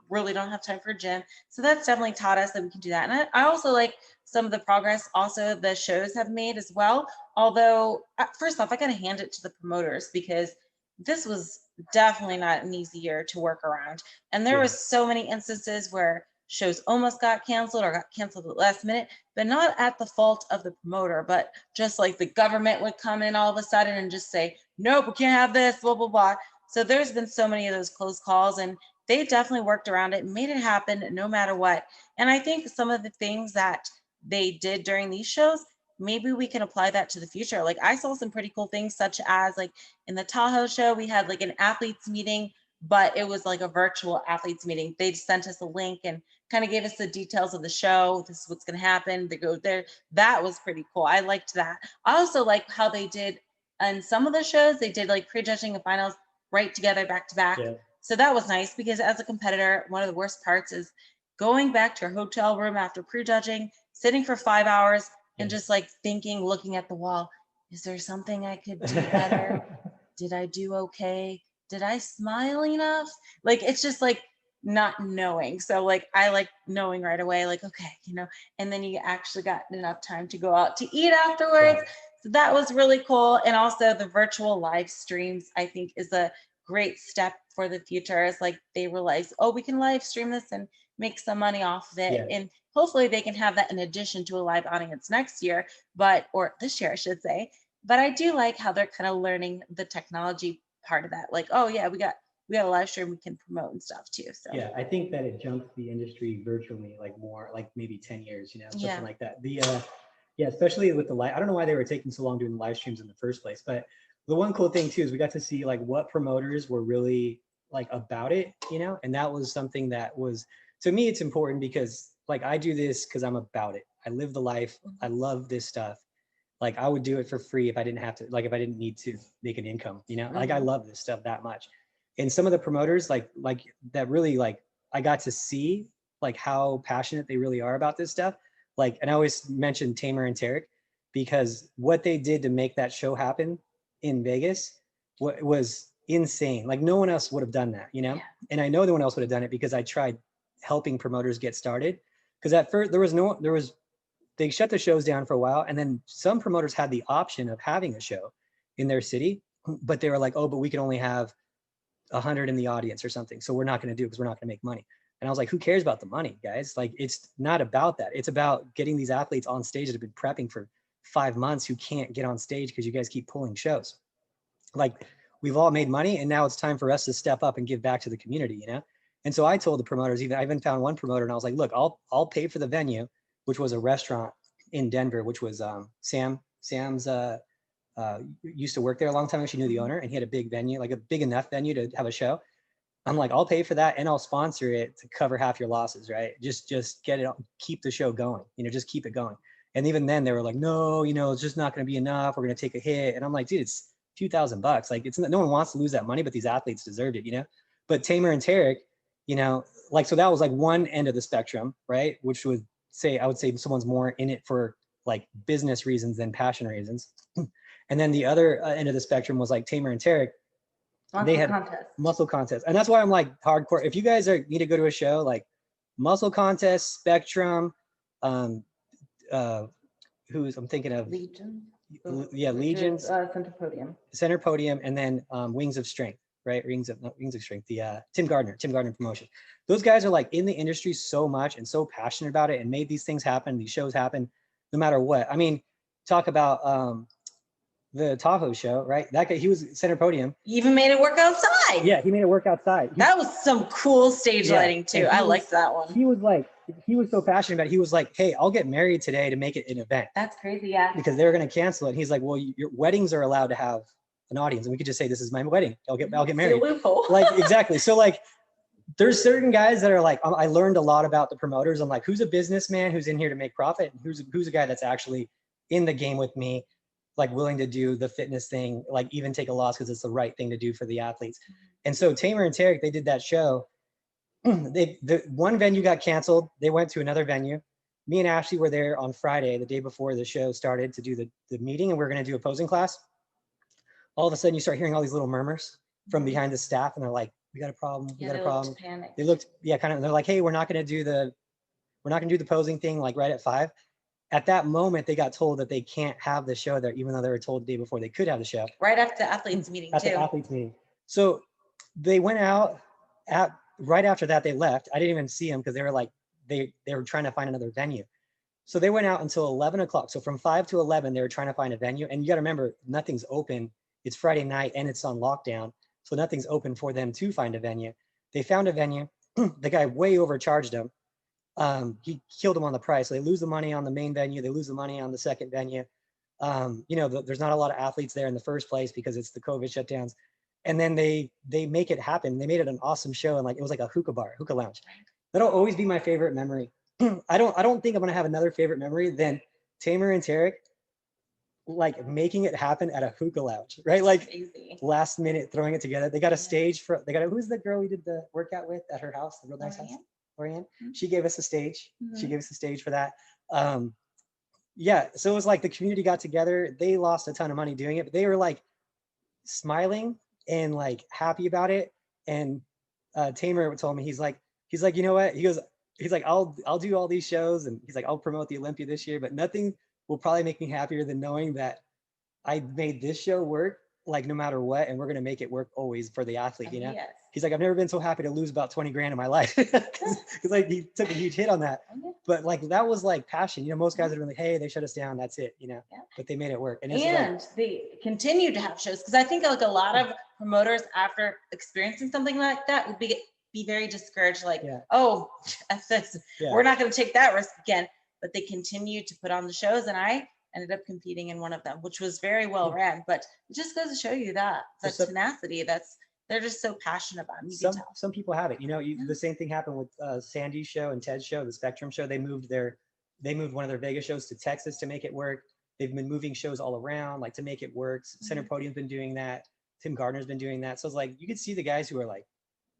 really don't have time for a gym. So that's definitely taught us that we can do that. And I also like some of the progress also the shows have made as well. Although, first off, I gotta hand it to the promoters because this was definitely not an easy year to work around. And there was so many instances where shows almost got canceled or got canceled at the last minute, but not at the fault of the promoter, but just like the government would come in all of a sudden and just say, nope, we can't have this, blah, blah, blah. So there's been so many of those close calls, and they definitely worked around it, made it happen no matter what. And I think some of the things that they did during these shows, maybe we can apply that to the future. Like I saw some pretty cool things, such as like in the Tahoe show, we had like an athletes meeting, but it was like a virtual athletes meeting. They sent us a link and kind of gave us the details of the show. This is what's going to happen. They go there. That was pretty cool. I liked that. I also like how they did on some of the shows, they did like prejudging and finals right together back to back. So that was nice because as a competitor, one of the worst parts is going back to your hotel room after prejudging, sitting for 5 hours and just like thinking, looking at the wall, is there something I could do better? Did I do okay? Did I smile enough? Like, it's just like not knowing. So like, I like knowing right away, like, okay, and then you actually got enough time to go out to eat afterwards. So that was really cool. And also the virtual live streams, I think is a great step for the future as like they realize, oh, we can live stream this and make some money off of it. Yeah. And hopefully they can have that in addition to a live audience next year, or this year, I should say. But I do like how they're kind of learning the technology part of that. Like, oh yeah, we got a live stream we can promote and stuff too. So yeah, I think that it jumped the industry virtually like more, like maybe 10 years, you know, something Yeah. like that. Yeah, especially with the live, I don't know why they were taking so long doing the live streams in the first place, but the one cool thing too is we got to see like what promoters were really like about it, you know, and that was something that was, to me, it's important because like I do this because I'm about it. I live the life. I love this stuff. Like I would do it for free if I didn't have to, like if I didn't need to make an income, you know, like I love this stuff that much. And some of the promoters like that really like I got to see like how passionate they really are about this stuff. Like, and I always mention Tamer and Tarek because what they did to make that show happen in Vegas was insane. Like no one else would have done that, you know? Yeah. And I know no one else would have done it because I tried helping promoters get started. Because at first they shut the shows down for a while. And then some promoters had the option of having a show in their city, but they were like, oh, but we can only have 100 in the audience or something. So we're not going to do it because we're not going to make money. And I was like, who cares about the money, guys? Like, it's not about that. It's about getting these athletes on stage that have been prepping for 5 months who can't get on stage because you guys keep pulling shows. Like, we've all made money and now it's time for us to step up and give back to the community, you know? And so I told the promoters, I even found one promoter and I was like, look, I'll pay for the venue, which was a restaurant in Denver, which was Sam's used to work there a long time ago. She knew the owner and he had a big venue, like a big enough venue to have a show. I'm like, I'll pay for that and I'll sponsor it to cover half your losses, right? Just get it, keep the show going, you know, just keep it going. And even then they were like, no, you know, it's just not going to be enough. We're going to take a hit. And I'm like, dude, it's a few $1,000. Like it's no one wants to lose that money, but these athletes deserved it, you know? But Tamer and Tarek, you know, like, so that was like one end of the spectrum, right? Which I would say someone's more in it for like business reasons than passion reasons. And then the other end of the spectrum was like Tamer and Tarek. They had muscle contests. And that's why I'm like hardcore. If you guys need to go to a show, like muscle contest, Spectrum, I'm thinking of Legion. Legions, center podium, and then Wings of Strength, right? Wings of Strength, the Tim Gardner promotion. Those guys are like in the industry so much and so passionate about it and made these things happen, these shows happen no matter what. I mean, talk about the Tahoe show, right? That guy, he was center podium. He even made it work outside. Yeah, he made it work outside. That was some cool stage lighting too. I liked that one. He was so passionate about it. He was like, hey, I'll get married today to make it an event. That's crazy, yeah. Because they were going to cancel it. And he's like, well, your weddings are allowed to have an audience. And we could just say, this is my wedding. I'll get married. Loophole. Like, exactly. So like, there's certain guys that are like, I learned a lot about the promoters. I'm like, who's a businessman who's in here to make profit? And who's a guy that's actually in the game with me, like willing to do the fitness thing, like even take a loss because it's the right thing to do for the athletes. And so Tamer and Tarek, they did that show. The one venue got canceled. They went to another venue. Me and Ashley were there on Friday, the day before the show started, to do the meeting, and we we're going to do a posing class. All of a sudden you start hearing all these little murmurs from behind the staff and they're like, we got a problem. We got a problem. They looked, kind of, they're like, hey, we're not going to do the posing thing like right at 5. At that moment, they got told that they can't have the show there, even though they were told the day before they could have the show. Right after the athletes meeting the athletes meeting. So they went out right after that, they left. I didn't even see them because they were like, they were trying to find another venue. So they went out until 11 o'clock. So from 5 to 11, they were trying to find a venue. And you got to remember, nothing's open. It's Friday night and it's on lockdown. So nothing's open for them to find a venue. They found a venue. The guy way overcharged them. He killed them on the price. So they lose the money on the main venue. They lose the money on the second venue. There's not a lot of athletes there in the first place because it's the COVID shutdowns. And then they make it happen. They made it an awesome show. And like, it was like a hookah lounge. That'll always be my favorite memory. I don't think I'm going to have another favorite memory than Tamer and Tarek, like making it happen at a hookah lounge, right? Like last minute throwing it together. They got a stage who's the girl we did the workout with at her house, the real nice house? Oriane. She gave us a stage. She gave us a stage for that. So it was like the community got together. They lost a ton of money doing it, but they were like smiling and like happy about it. And Tamer told me, he's like, you know what? He's like, I'll do all these shows, and he's like, I'll promote the Olympia this year, but nothing will probably make me happier than knowing that I made this show work like no matter what, and we're gonna make it work always for the athlete, you know? Yes. He's like, I've never been so happy to lose about 20 grand in my life. Cause like he took a huge hit on that. But like that was like passion. You know, most guys are like, hey, they shut us down, that's it, you know. Yeah. But they made it work. And like, they continue to have shows, because I think like a lot of promoters after experiencing something like that would be very discouraged, like, oh, we're not going to take that risk again. But they continue to put on the shows, and I ended up competing in one of them, which was very well ran. But it just goes to show you that tenacity they're just so passionate about. Some people have it, you know. The same thing happened with Sandy's show and Ted's show, the Spectrum show. They moved one of their Vegas shows to Texas to make it work. They've been moving shows all around, like to make it work. Center Podium's been doing that. Tim Gardner's been doing that. So it's like you could see the guys who are like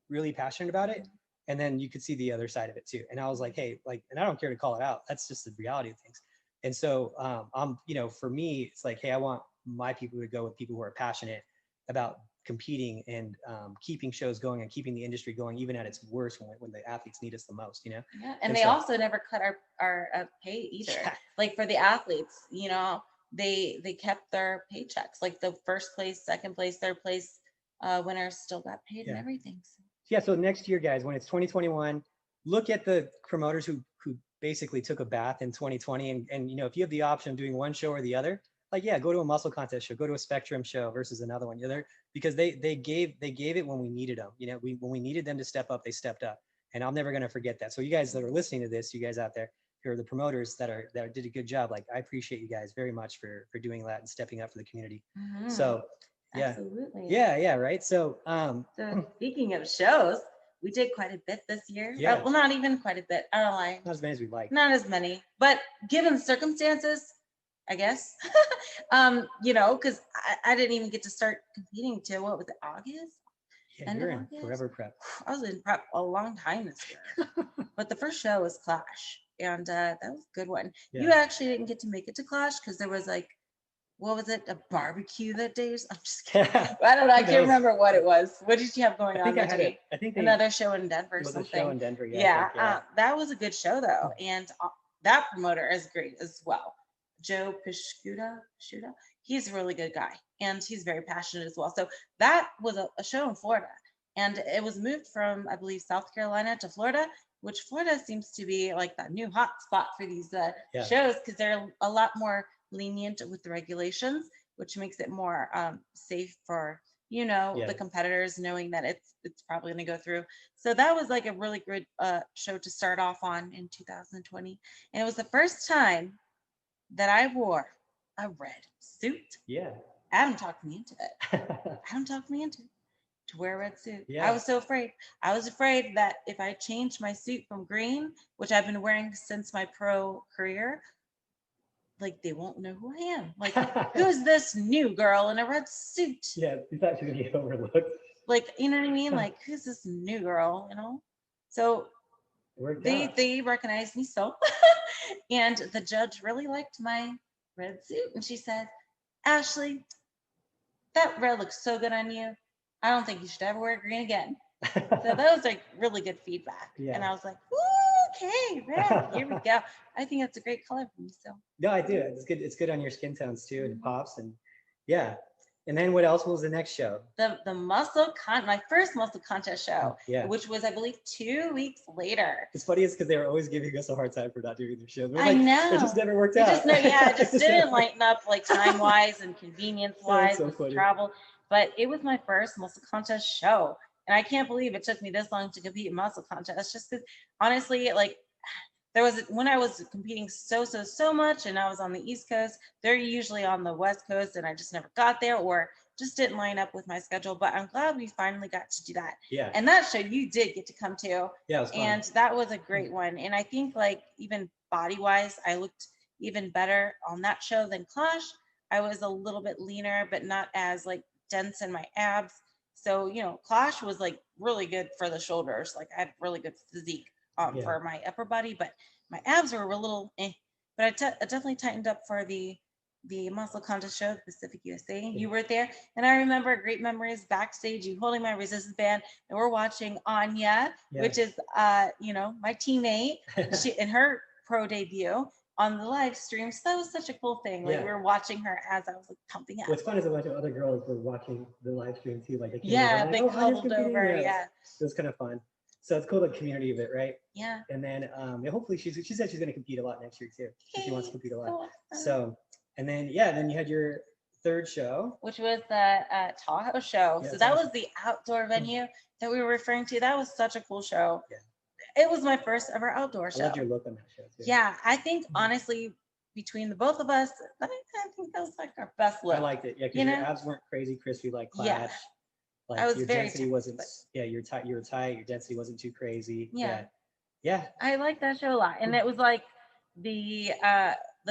really passionate about it, and then you could see the other side of it too. And I was like, hey, like, and I don't care to call it out. That's just the reality of things. And so I'm, you know, for me, it's like, hey, I want my people to go with people who are passionate about competing and keeping shows going and keeping the industry going, even at its worst when the athletes need us the most, you know? Yeah, and they also never cut our pay either. Yeah. Like for the athletes, you know, they kept their paychecks. Like the first place, second place, third place winners still got paid and everything. So. Yeah, so next year, guys, when it's 2021, look at the promoters who basically took a bath in 2020, and you know, if you have the option of doing one show or the other, like, yeah, go to a muscle contest show, go to a Spectrum show versus another one. You know, because they gave it when we needed them. You know, when we needed them to step up, they stepped up, and I'm never gonna forget that. So you guys that are listening to this, you guys out there who are the promoters that did a good job, like I appreciate you guys very much for doing that and stepping up for the community. So yeah, absolutely, yeah, right. So so speaking of shows, we did quite a bit this year. Yeah. Well, not even quite a bit. I don't lie. Not as many as we'd like. Not as many, but given the circumstances, I guess, you know, because I didn't even get to start competing till what was it, August? Yeah, you're in forever prep. I was in prep a long time this year, but the first show was Clash, and that was a good one. Yeah. You actually didn't get to make it to Clash because there was like, what was it, a barbecue that day? I'm just kidding. I don't know. I can't remember what it was. What did you have going on that day? I think another show in Denver. Was a show in Denver. Yeah. That was a good show though, and that promoter is great as well. Joe Piscuda, he's a really good guy, and he's very passionate as well. So that was a show in Florida, and it was moved from, I believe, South Carolina to Florida, which Florida seems to be like that new hot spot for these shows because they're a lot more lenient with the regulations, which makes it more safe for, you know, the competitors, knowing that it's probably going to go through. So that was like a really good show to start off on in 2020, and it was the first time that I wore a red suit. Yeah. Adam talked me into it. To wear a red suit. Yeah. I was so afraid. I was afraid that if I changed my suit from green, which I've been wearing since my pro career, like they won't know who I am. Like, who's this new girl in a red suit? Yeah, it's actually gonna get overlooked. Like, you know what I mean? Like, who's this new girl, you know? So they recognized me so. And the judge really liked my red suit. And she said, Ashley, that red looks so good on you. I don't think you should ever wear green again. So that was like really good feedback. Yeah. And I was like, okay, red, here we go. I think that's a great color for me. So no, I do. It's good. It's good on your skin tones too. And it pops. And yeah. And then what else was the next show? My first muscle contest show, which was, I believe, 2 weeks later. It's funny, because they were always giving us a hard time for not doing their show. I know. It just never worked out. It just didn't lighten up like time-wise and convenience-wise with travel. But it was my first muscle contest show. And I can't believe it took me this long to compete in muscle contests, just because, honestly, like, when I was competing so much and I was on the East Coast, they're usually on the West Coast, and I just never got there or just didn't line up with my schedule. But I'm glad we finally got to do that. Yeah. And that show you did get to come to. Yeah, it was fun. And that was a great one. And I think, like, even body-wise, I looked even better on that show than Clash. I was a little bit leaner, but not as like dense in my abs. So, you know, Clash was like really good for the shoulders. Like I had really good physique for my upper body, but my abs were a little but I definitely tightened up for the muscle contest show, Pacific USA. You were there, and I remember great memories backstage, you holding my resistance band, and we're watching Anya, which is you know, my teammate, in her pro debut, on the live stream. So that was such a cool thing. Like we were watching her as I was like pumping out. What's fun is a bunch of other girls were watching the live stream too. Like they came yeah, over, they like, cuddled over. Yeah. It was kind of fun. So it's cool, the community of it, right? Yeah. And then hopefully she said she's going to compete a lot next year too. She wants to compete a lot. So, and then then you had your third show, which was the Tahoe show. Yeah, so that was the outdoor venue that we were referring to. That was such a cool show. Yeah. It was my first ever outdoor show. I loved your look on that show too. Yeah, I think honestly, between the both of us, I think that was like our best look. I liked it. Yeah, because your abs weren't crazy crispy like Clash. Yeah. Like I was your very density wasn't. Yeah, you were tight. Your density wasn't too crazy. Yeah. Yeah. I like that show a lot, and it was like the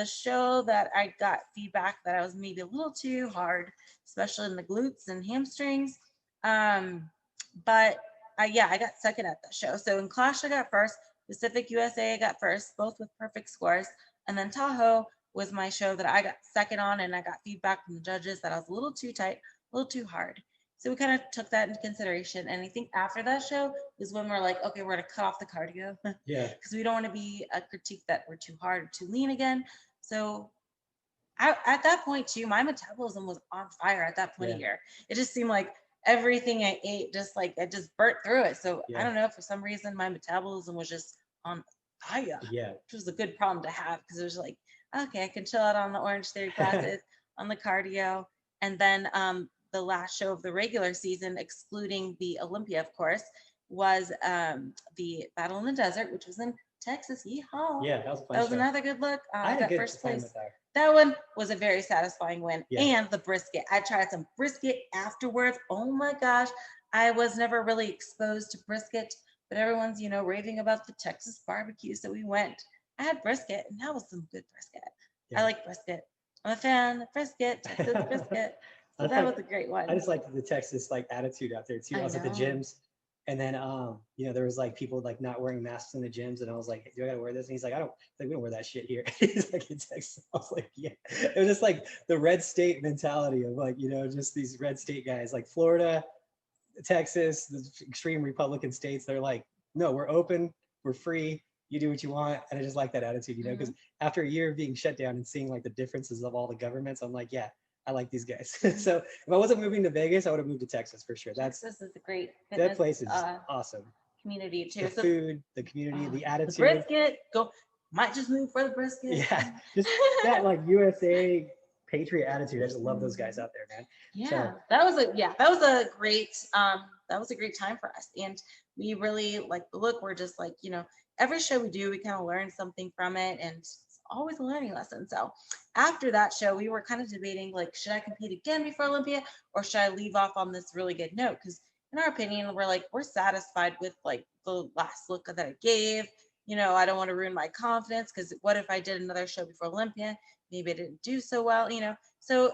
show that I got feedback that I was maybe a little too hard, especially in the glutes and hamstrings. But I got second at that show. So in Clash I got first, Pacific USA I got first, both with perfect scores, and then Tahoe was my show that I got second on, and I got feedback from the judges that I was a little too tight, a little too hard. So we kind of took that into consideration. And I think after that show is when we're like, okay, we're going to cut off the cardio. Yeah. Because we don't want to be a critique that we're too hard or too lean again. So at that point too, my metabolism was on fire at that point of year. It just seemed like everything I ate, just like I just burnt through it. So I don't know, for some reason, my metabolism was just on fire. Yeah. Which was a good problem to have, because it was like, okay, I can chill out on the Orange Theory classes, on the cardio. And then the last show of the regular season, excluding the Olympia, of course, was the Battle in the Desert, which was in Texas. Yeehaw! Yeah, that was a fun That was show. another good look. I got good first time place. with that. That one was a very satisfying win. Yeah. And the brisket. I tried some brisket afterwards. Oh my gosh. I was never really exposed to brisket, but everyone's, raving about the Texas barbecue. So we went. I had brisket, and that was some good brisket. Yeah. I like brisket. I'm a fan of brisket, Texas brisket. So that was a great one. I just liked the Texas attitude out there too. I was at the gyms, and then there was like people like not wearing masks in the gyms, and I was like, do I gotta wear this? And he's like, we don't wear that shit here. He's like, in Texas. I was like, yeah. It was just like the red state mentality of like, just these red state guys like Florida, Texas, the extreme Republican states. They're like, no, we're open, we're free. You do what you want. And I just like that attitude, because after a year of being shut down and seeing like the differences of all the governments, I'm like, yeah, I like these guys. So if I wasn't moving to Vegas, I would have moved to Texas for sure. Texas is a great fitness, that place is awesome. Community too. The food, the community, the attitude. The brisket, might just move for the brisket. Yeah, just that like USA Patriot attitude. I just love those guys out there, man. Yeah, so, that was a great time for us, and we really like the look. We're just like, every show we do, we kind of learn something from it, and it's always a learning lesson. So after that show, we were kind of debating, like, should I compete again before Olympia, or should I leave off on this really good note? Because in our opinion, we're satisfied with like the last look that I gave. I don't want to ruin my confidence, because what if I did another show before Olympia? Maybe I didn't do so well, So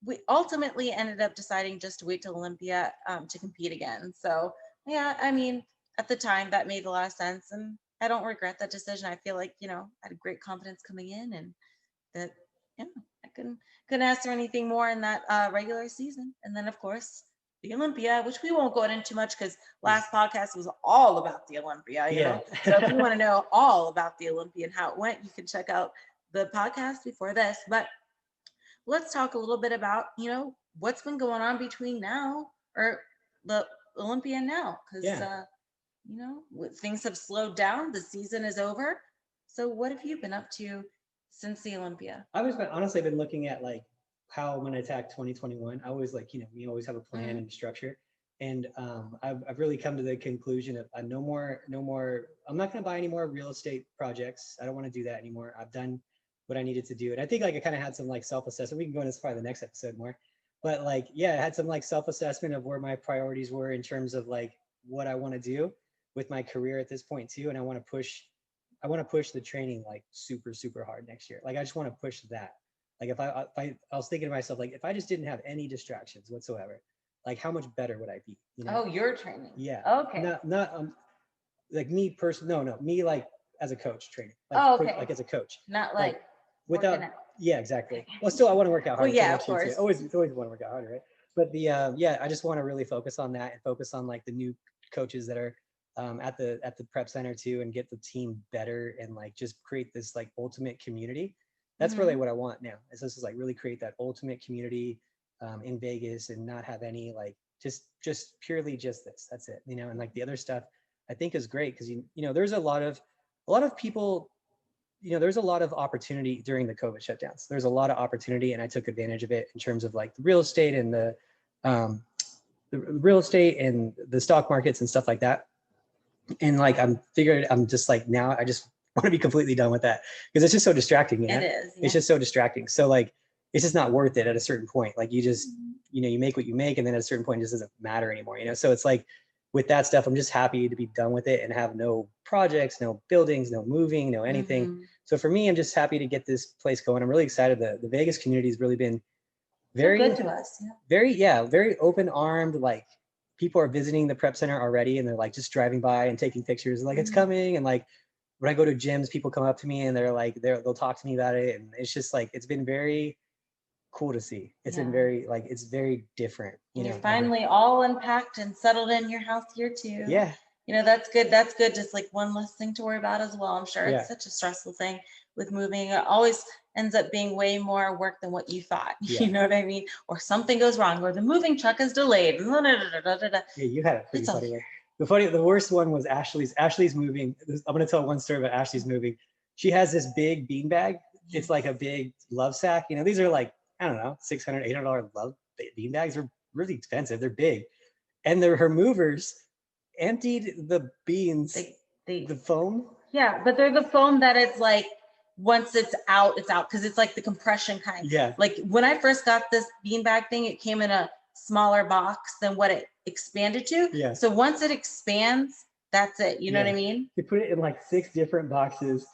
we ultimately ended up deciding just to wait till Olympia to compete again. So yeah, I mean, at the time that made a lot of sense, and I don't regret that decision. I feel like, I had great confidence coming in, and that, I couldn't ask for anything more in that regular season. And then of course the Olympia, which we won't go into much, because last podcast was all about the Olympia, you know? So if you want to know all about the Olympia and how it went, you can check out the podcast before this. But let's talk a little bit about, what's been going on between now, or the Olympia now, because things have slowed down. The season is over. So what have you been up to since the Olympia? Honestly been looking at like how I'm going to attack 2021. I always like, we always have a plan and structure. And I've really come to the conclusion of no more, I'm not going to buy any more real estate projects. I don't want to do that anymore. I've done what I needed to do. And I think like I kind of had some like self-assessment. We can go into this probably the next episode more. But like, I had some like self-assessment of where my priorities were in terms of like what I want to do with my career at this point too. And I want to push the training like super, super hard next year. Like I just want to push that. Like if I was thinking to myself, like if I just didn't have any distractions whatsoever, like how much better would I be? Oh, you're training. Yeah. Okay. Not like me personally. No, me like as a coach training. Like, okay. Like as a coach. Not like without. Yeah, exactly. Well, still I want to work out hard. Well, yeah, of course. Always want to work out harder, right? But I just want to really focus on that and focus on like the new coaches that are at the prep center too, and get the team better and like just create this like ultimate community. That's really what I want now. Is this is like really create that ultimate community in Vegas and not have any like just purely just this. That's it, you know. And like the other stuff, I think is great because you know there's a lot of people. You know, there's a lot of opportunity during the COVID shutdowns. There's a lot of opportunity, and I took advantage of it in terms of like the real estate and um, the real estate and the stock markets and stuff like that. And like I'm just like now I just want to be completely done with that because it's just so distracting. You know? It is. Yeah. It's just so distracting. So like it's just not worth it at a certain point. Like you just you know you make what you make, and then at a certain point it just doesn't matter anymore. You know, so it's like with that stuff, I'm just happy to be done with it and have no projects, no buildings, no moving, no anything. So for me, I'm just happy to get this place going. I'm really excited. The Vegas community has really been very so good to us. Yeah. Very open armed. Like people are visiting the prep center already, and they're like just driving by and taking pictures. Like it's coming, and like when I go to gyms, people come up to me and they're like they'll talk to me about it, and it's just like it's been very cool to see. It's been very like it's very different. You know, you're finally all unpacked and settled in your house here too. Yeah. You know, that's good. That's good. Just like one less thing to worry about as well. I'm sure it's such a stressful thing with moving. It always ends up being way more work than what you thought. You know what I mean? Or something goes wrong, or the moving truck is delayed. Yeah, you had a pretty funny one. The worst one was Ashley's moving. I'm going to tell one story about Ashley's moving. She has this big bean bag. It's like a big love sack. You know, these are like, I don't know, $600, $800 love bean bags. They're really expensive. They're big. And her movers emptied the beans, the foam. Yeah, but they're the foam that it's like, once it's out, because it's like the compression kind. Yeah. Like when I first got this beanbag thing, it came in a smaller box than what it expanded to. Yeah. So once it expands, that's it. You know what I mean? They put it in like 6 different boxes.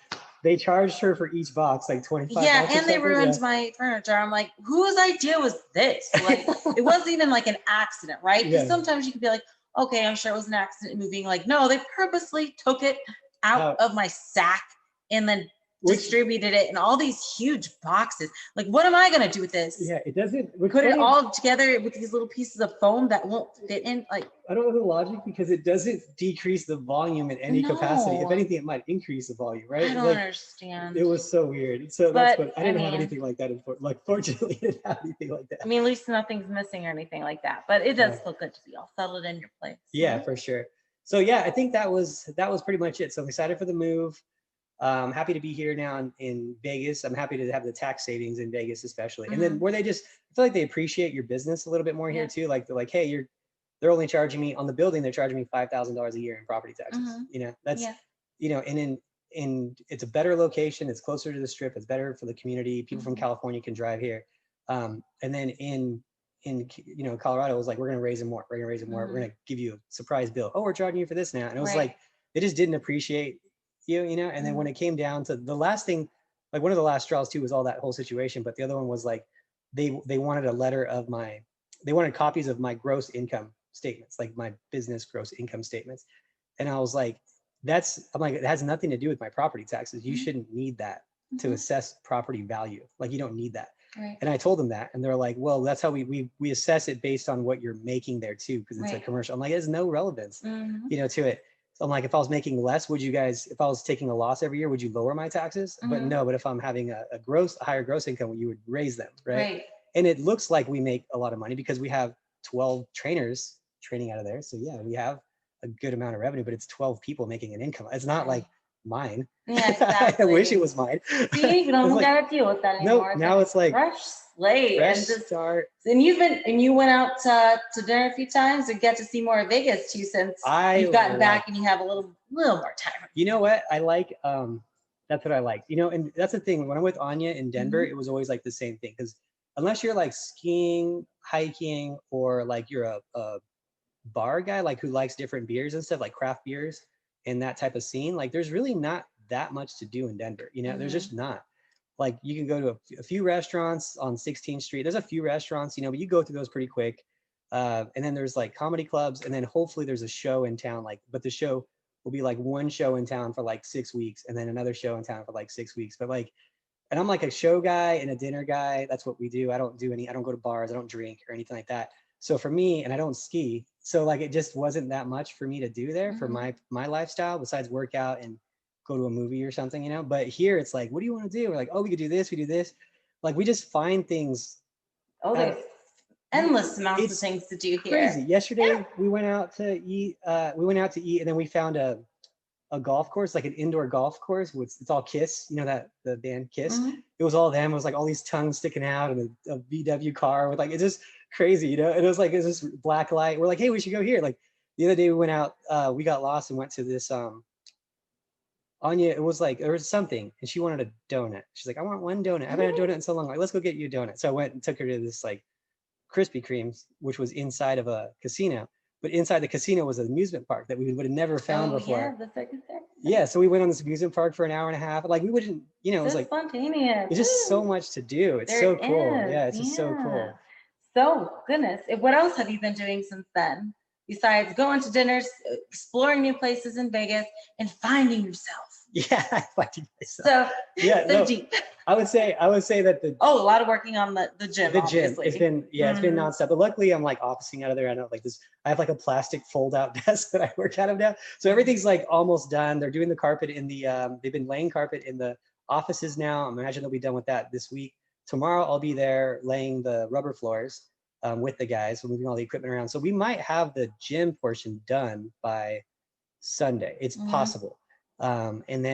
They charged her for each box like $25. Yeah, and they ruined my furniture. I'm like, whose idea was this? Like, it wasn't even like an accident, right? Because sometimes you could be like, okay, I'm sure it was an accident moving. Like, no, they purposely took it out of my sack and then distributed it in all these huge boxes. Like, what am I going to do with this? Yeah, it doesn't. Put it all together with these little pieces of foam that won't fit in. Like, I don't know the logic because it doesn't decrease the volume in any capacity. If anything, it might increase the volume, right? I don't understand. It was so weird. So that's what I didn't have anything like that. Like, fortunately, I didn't have anything like that. I mean, at least nothing's missing or anything like that. But it does feel good to be all settled in your place. Yeah, for sure. So yeah, I think that was pretty much it. So I'm excited for the move. I'm happy to be here now in Vegas. I'm happy to have the tax savings in Vegas, especially. And then where I feel like they appreciate your business a little bit more here too. Like they're like, hey, they're only charging me on the building. They're charging me $5,000 a year in property taxes. You know, that's, you know, and it's a better location. It's closer to the strip. It's better for the community. People from California can drive here. And then in you know, Colorado, it was like, we're going to raise them more. We're going to raise them more. We're going to give you a surprise bill. Oh, we're charging you for this now. And it was like, they just didn't appreciate you know. And then when it came down to the last thing, like one of the last straws too was all that whole situation, but the other one was like they wanted they wanted copies of my gross income statements, like my business gross income statements. And I was like, I'm like, it has nothing to do with my property taxes. You shouldn't need that to assess property value. Like, you don't need that. And I told them that, and they're like, well, that's how we assess it based on what you're making there too, because it's a commercial. I'm like, there's no relevance, you know, to it. So I'm like, if I was making less, if I was taking a loss every year, would you lower my taxes? But no, but if I'm having a higher gross income, you would raise them, right? And it looks like we make a lot of money because we have 12 trainers training out of there. So yeah, we have a good amount of revenue, but it's 12 people making an income. It's not like mine. Yeah, exactly. I wish it was mine. See, you don't gotta deal with that anymore. No, now it's like fresh slate. Fresh start. And you went out to dinner a few times and get to see more of Vegas too, since you've gotten back and you have a little more time. You know what? I like that's what I like. You know, and that's the thing. When I'm with Anya in Denver, it was always like the same thing. Because unless you're like skiing, hiking, or like you're a bar guy, like who likes different beers and stuff, like craft beers and that type of scene, like there's really not that much to do in Denver. You know, there's just not. Like you can go to a few restaurants on 16th Street. There's a few restaurants, you know, but you go through those pretty quick. And then there's like comedy clubs, and then hopefully there's a show in town. Like, but the show will be like one show in town for like 6 weeks, and then another show in town for like 6 weeks. But like, and I'm like a show guy and a dinner guy. That's what we do. I don't go to bars. I don't drink or anything like that. So for me, and I don't ski, so like, it just wasn't that much for me to do there for Mhm. my lifestyle besides work out and go to a movie or something, But here it's like, what do you want to do? We're like, oh, we could do this, we do this. Like, we just find things Oh, out there's of, endless amounts of it's things to do crazy. here. Yesterday we went out to eat, and then we found a golf course, like an indoor golf course. It's all Kiss, that the band Kiss. Mhm. It was all them. It was like all these tongues sticking out and a VW car with like, it's just crazy, And it was like, it's just black light. We're like, hey, we should go here. Like the other day we went out, we got lost and went to this, Anya, it was like, there was something and she wanted a donut. She's like, I want one donut. I haven't had a donut in so long. Like, let's go get you a donut. So I went and took her to this like Krispy Kreme's, which was inside of a casino. But inside the casino was an amusement park that we would have never found before. Yeah, the circus there. Yeah, so we went on this amusement park for an hour and a half. Like we wouldn't, it was So like, spontaneous. it's just so Woo. much to do. It's There so cool. is, Yeah, it's just so cool. So goodness, what else have you been doing since then? Besides going to dinners, exploring new places in Vegas, and finding yourself. Yeah, finding myself. So yeah, so no, deep. I would say that a lot of working on the gym. the gym, Obviously. it's been nonstop. But luckily I'm like officing out of there. I know like this, I have like a plastic fold out desk that I work out of now. So everything's like almost done. They're doing the carpet in the, they've been laying carpet in the offices now. I imagine they'll be done with that this week. Tomorrow I'll be there laying the rubber floors with the guys. We're moving all the equipment around. So we might have the gym portion done by Sunday. It's possible. And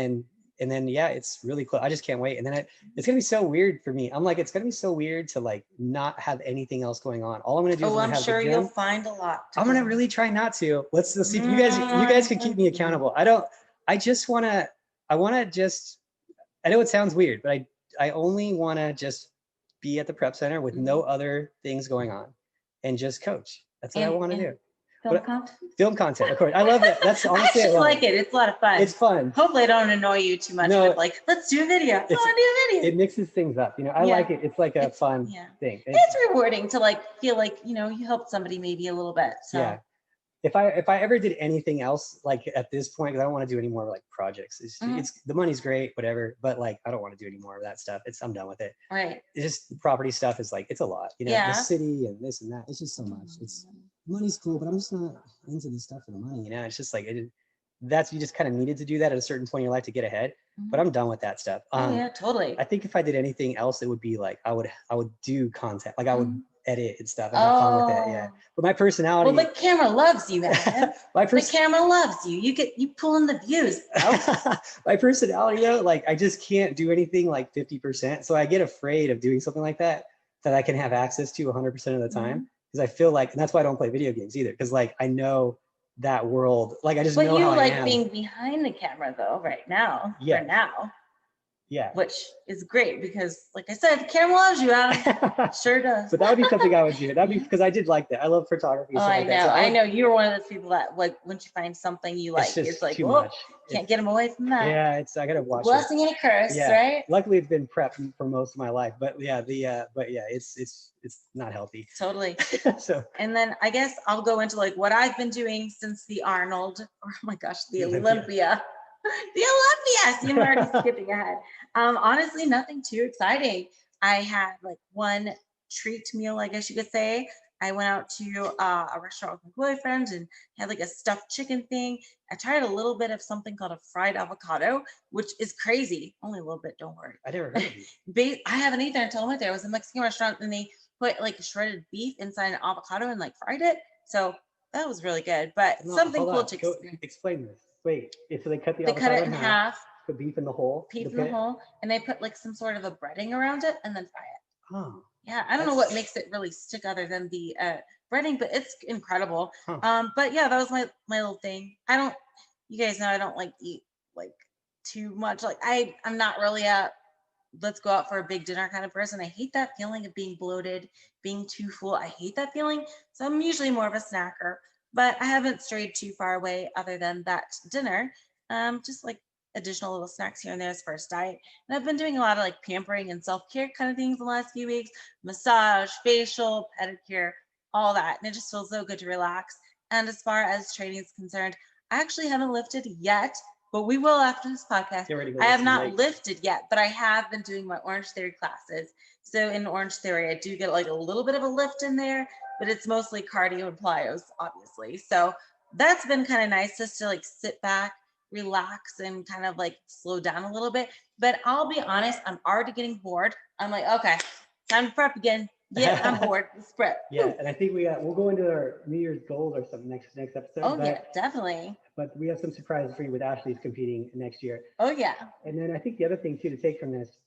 then yeah, it's really cool. I just can't wait. And then it's gonna be so weird for me. I'm like, it's gonna be so weird to like not have anything else going on. All I'm gonna do is I'm have sure the gym. you'll find a lot. I'm gonna really try not to. Let's see if you guys can keep me accountable. I just wanna, I know it sounds weird, but I only wanna just be at the prep center with no other things going on and just coach. That's what I want to do. Film content, of course. I love that. That's honestly, I just like it. It's a lot of fun. It's fun. Hopefully, I don't annoy you too much. No, with like, let's do a video. I want to do a video. It mixes things up. I like it. It's like a fun thing. It's rewarding to like feel like you helped somebody maybe a little bit. So. Yeah. If I ever did anything else like at this point, because I don't want to do any more like projects. It's the money's great, whatever, but like I don't want to do any more of that stuff. I'm done with it. Right. It's just the property stuff is like it's a lot. The city and this and that. It's just so much. Money's cool, but I'm just not into this stuff for the money. It's just like you just kind of needed to do that at a certain point in your life to get ahead. But I'm done with that stuff. Yeah, totally. I think if I did anything else, it would be like I would do content. Like I would edit and stuff and have fun with it. Yeah. But my personality. Well, the camera loves you, man. The camera loves you. You pull in the views. My personality though, like I just can't do anything like 50%. So I get afraid of doing something like that I can have access to 100% of the time. Because I feel like, and that's why I don't play video games either. Because like I know that world, like I just know how I am. But you like being behind the camera though, right now. Yeah. For now. Yeah. Which is great because, like I said, the camera loves you, Adam. Sure does. But that would be something I would do. That'd be because I did like that. I love photography. Oh, I know. That. So I know you're one of those people that like once you find something you like, it's like, well, can't get them away from that. Yeah, I gotta watch. Blessing and a curse, right? Luckily, it's been prepped for most of my life, but yeah, it's not healthy. Totally. So. And then I guess I'll go into like what I've been doing since the Arnold, or oh my gosh, the Olympia. The Olympia. See, I'm already skipping ahead. Honestly, nothing too exciting. I had like one treat meal, I guess you could say. I went out to a restaurant with my boyfriend and had like a stuffed chicken thing. I tried a little bit of something called a fried avocado, which is crazy. Only a little bit, don't worry. I never heard of it. I haven't eaten until I went there. It was a Mexican restaurant and they put like shredded beef inside an avocado and like fried it. So that was really good, but something cool to experience. Explain this. Wait, so they cut the avocado in half. Put beef in the hole. And they put like some sort of a breading around it and then fry it. Oh. Yeah, I don't know what makes it really stick other than the breading, but it's incredible. But yeah, that was my little thing. You guys know I don't like eat like too much. Like I'm not really a let's go out for a big dinner kind of person. I hate that feeling of being bloated, being too full. I hate that feeling. So I'm usually more of a snacker. But I haven't strayed too far away other than that dinner. Just like additional little snacks here and there as first diet. And I've been doing a lot of like pampering and self-care kind of things the last few weeks. Massage, facial, pedicure, all that. And it just feels so good to relax. And as far as training is concerned, I actually haven't lifted yet, but we will after this podcast. I have not lifted yet, but I have been doing my Orange Theory classes. So in Orange Theory, I do get like a little bit of a lift in there. but it's mostly cardio and plyos, obviously. So that's been kind of nice just to like sit back, relax, and kind of like slow down a little bit. But I'll be honest, I'm already getting bored. I'm like, okay, time to prep again. Yeah, I'm bored. Let's prep. Yeah, and I think we'll go into our New Year's goals or something next episode. Oh yeah, definitely. But we have some surprises for you with Ashley's competing next year. Oh yeah. And then I think the other thing too to take from this,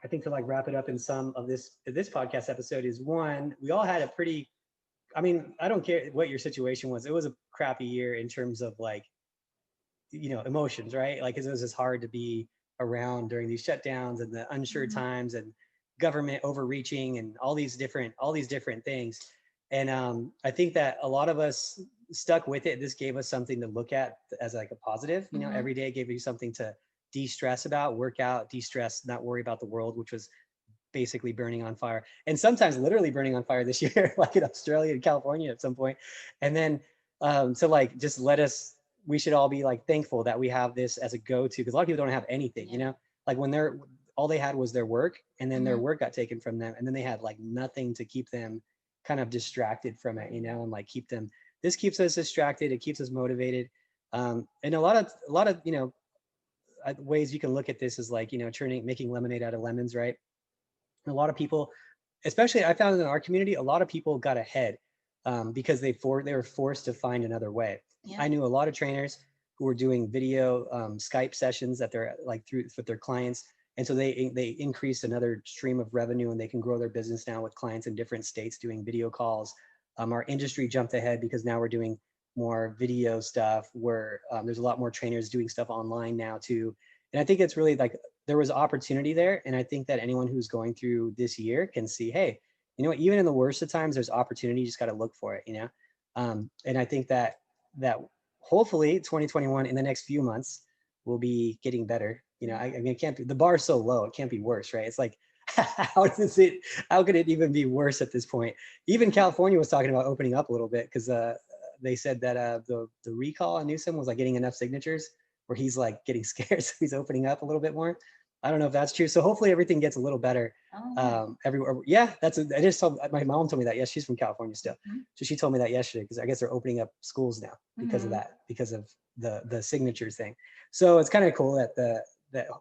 I think to like wrap it up in some of this podcast episode is one, we all had a pretty, I mean, I don't care what your situation was. It was a crappy year in terms of like, you know, emotions, right? Like, 'cause it was just hard to be around during these shutdowns and the unsure times and government overreaching and all these different things. And I think that a lot of us stuck with it. This gave us something to look at as like a positive, you know, every day gave you something to de-stress about, work out, de-stress, not worry about the world, which was basically burning on fire, and sometimes literally burning on fire this year, like in Australia and California at some point. And then so like just we should all be like thankful that we have this as a go-to, because a lot of people don't have anything, you know, like when all they had was their work, and then their work got taken from them, and then they had like nothing to keep them kind of distracted from it, you know, and like this keeps us distracted, it keeps us motivated. And a lot of you know, ways you can look at this is like, you know, making lemonade out of lemons, right? And a lot of people, especially I found in our community, a lot of people got ahead because they were forced to find another way. Yeah. I knew a lot of trainers who were doing video Skype sessions that they're like with their clients. And so they increased another stream of revenue, and they can grow their business now with clients in different states doing video calls. Our industry jumped ahead because now we're doing more video stuff where there's a lot more trainers doing stuff online now too. And I think it's really like there was opportunity there. And I think that anyone who's going through this year can see, hey, you know what, even in the worst of times, there's opportunity. You just got to look for it, you know? And I think that hopefully 2021 in the next few months will be getting better. You know, I mean, it can't be, the bar is so low, it can't be worse, right? It's like, how could it even be worse at this point? Even California was talking about opening up a little bit because they said that the recall on Newsom was like getting enough signatures where he's like getting scared, so he's opening up a little bit more. I don't know if that's true. So hopefully everything gets a little better everywhere. Yeah, my mom told me that. Yes, she's from California still. So she told me that yesterday, because I guess they're opening up schools now because of that, because of the signature thing. So it's kind of cool that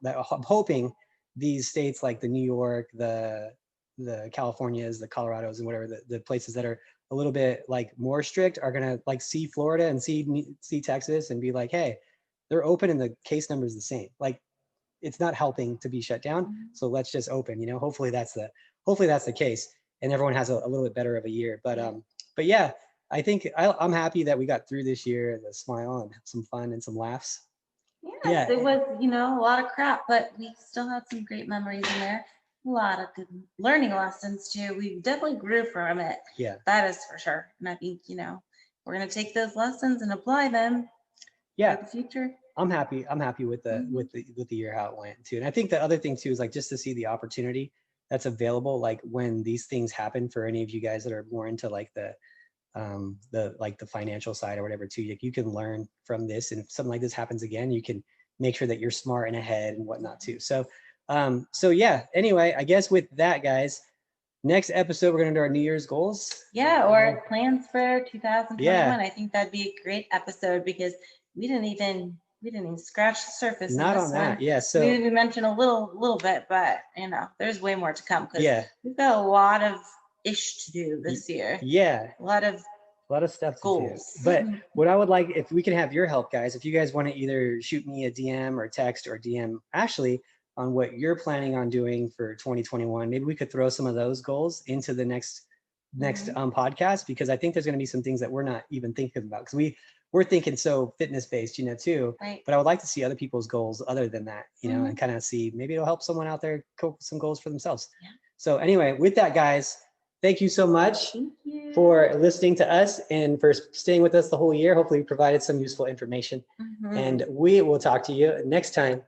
I'm hoping these states like the New York, the Californias, the Colorados, and whatever, the places that are a little bit like more strict are gonna like see Florida and see Texas and be like, hey, they're open and the case number is the same. Like, it's not helping to be shut down, so let's just open. You know, hopefully that's the case, and everyone has a little bit better of a year. But yeah, I think I'm happy that we got through this year, the smile and some fun and some laughs. Yes, it was, you know, a lot of crap, but we still had some great memories in there. A lot of good learning lessons too. We definitely grew from it. Yeah, that is for sure. And I think, you know, we're gonna take those lessons and apply them. For the future. I'm happy with the year how it went too. And I think the other thing too is like just to see the opportunity that's available, like when these things happen for any of you guys that are more into like the financial side or whatever too. You can learn from this, and if something like this happens again, you can make sure that you're smart and ahead and whatnot too. So yeah, anyway, I guess with that, guys, next episode we're gonna do our New Year's goals. Yeah, or plans for 2021. Yeah. I think that'd be a great episode because we didn't even scratch the surface. Not on that. Yeah. So we mentioned a little bit, but you know, there's way more to come because we've got a lot of to do this year. Yeah. A lot of stuff goals. To do. But what I would like, if we can have your help, guys, if you guys want to either shoot me a DM or text or DM Ashley on what you're planning on doing for 2021, maybe we could throw some of those goals into the next podcast, because I think there's going to be some things that we're not even thinking about, because we're thinking so fitness based, you know, too. Right. But I would like to see other people's goals other than that, you know, and kind of see maybe it'll help someone out there cope some goals for themselves. Yeah. So anyway, with that, guys, thank you so much for listening to us and for staying with us the whole year. Hopefully we provided some useful information, and we will talk to you next time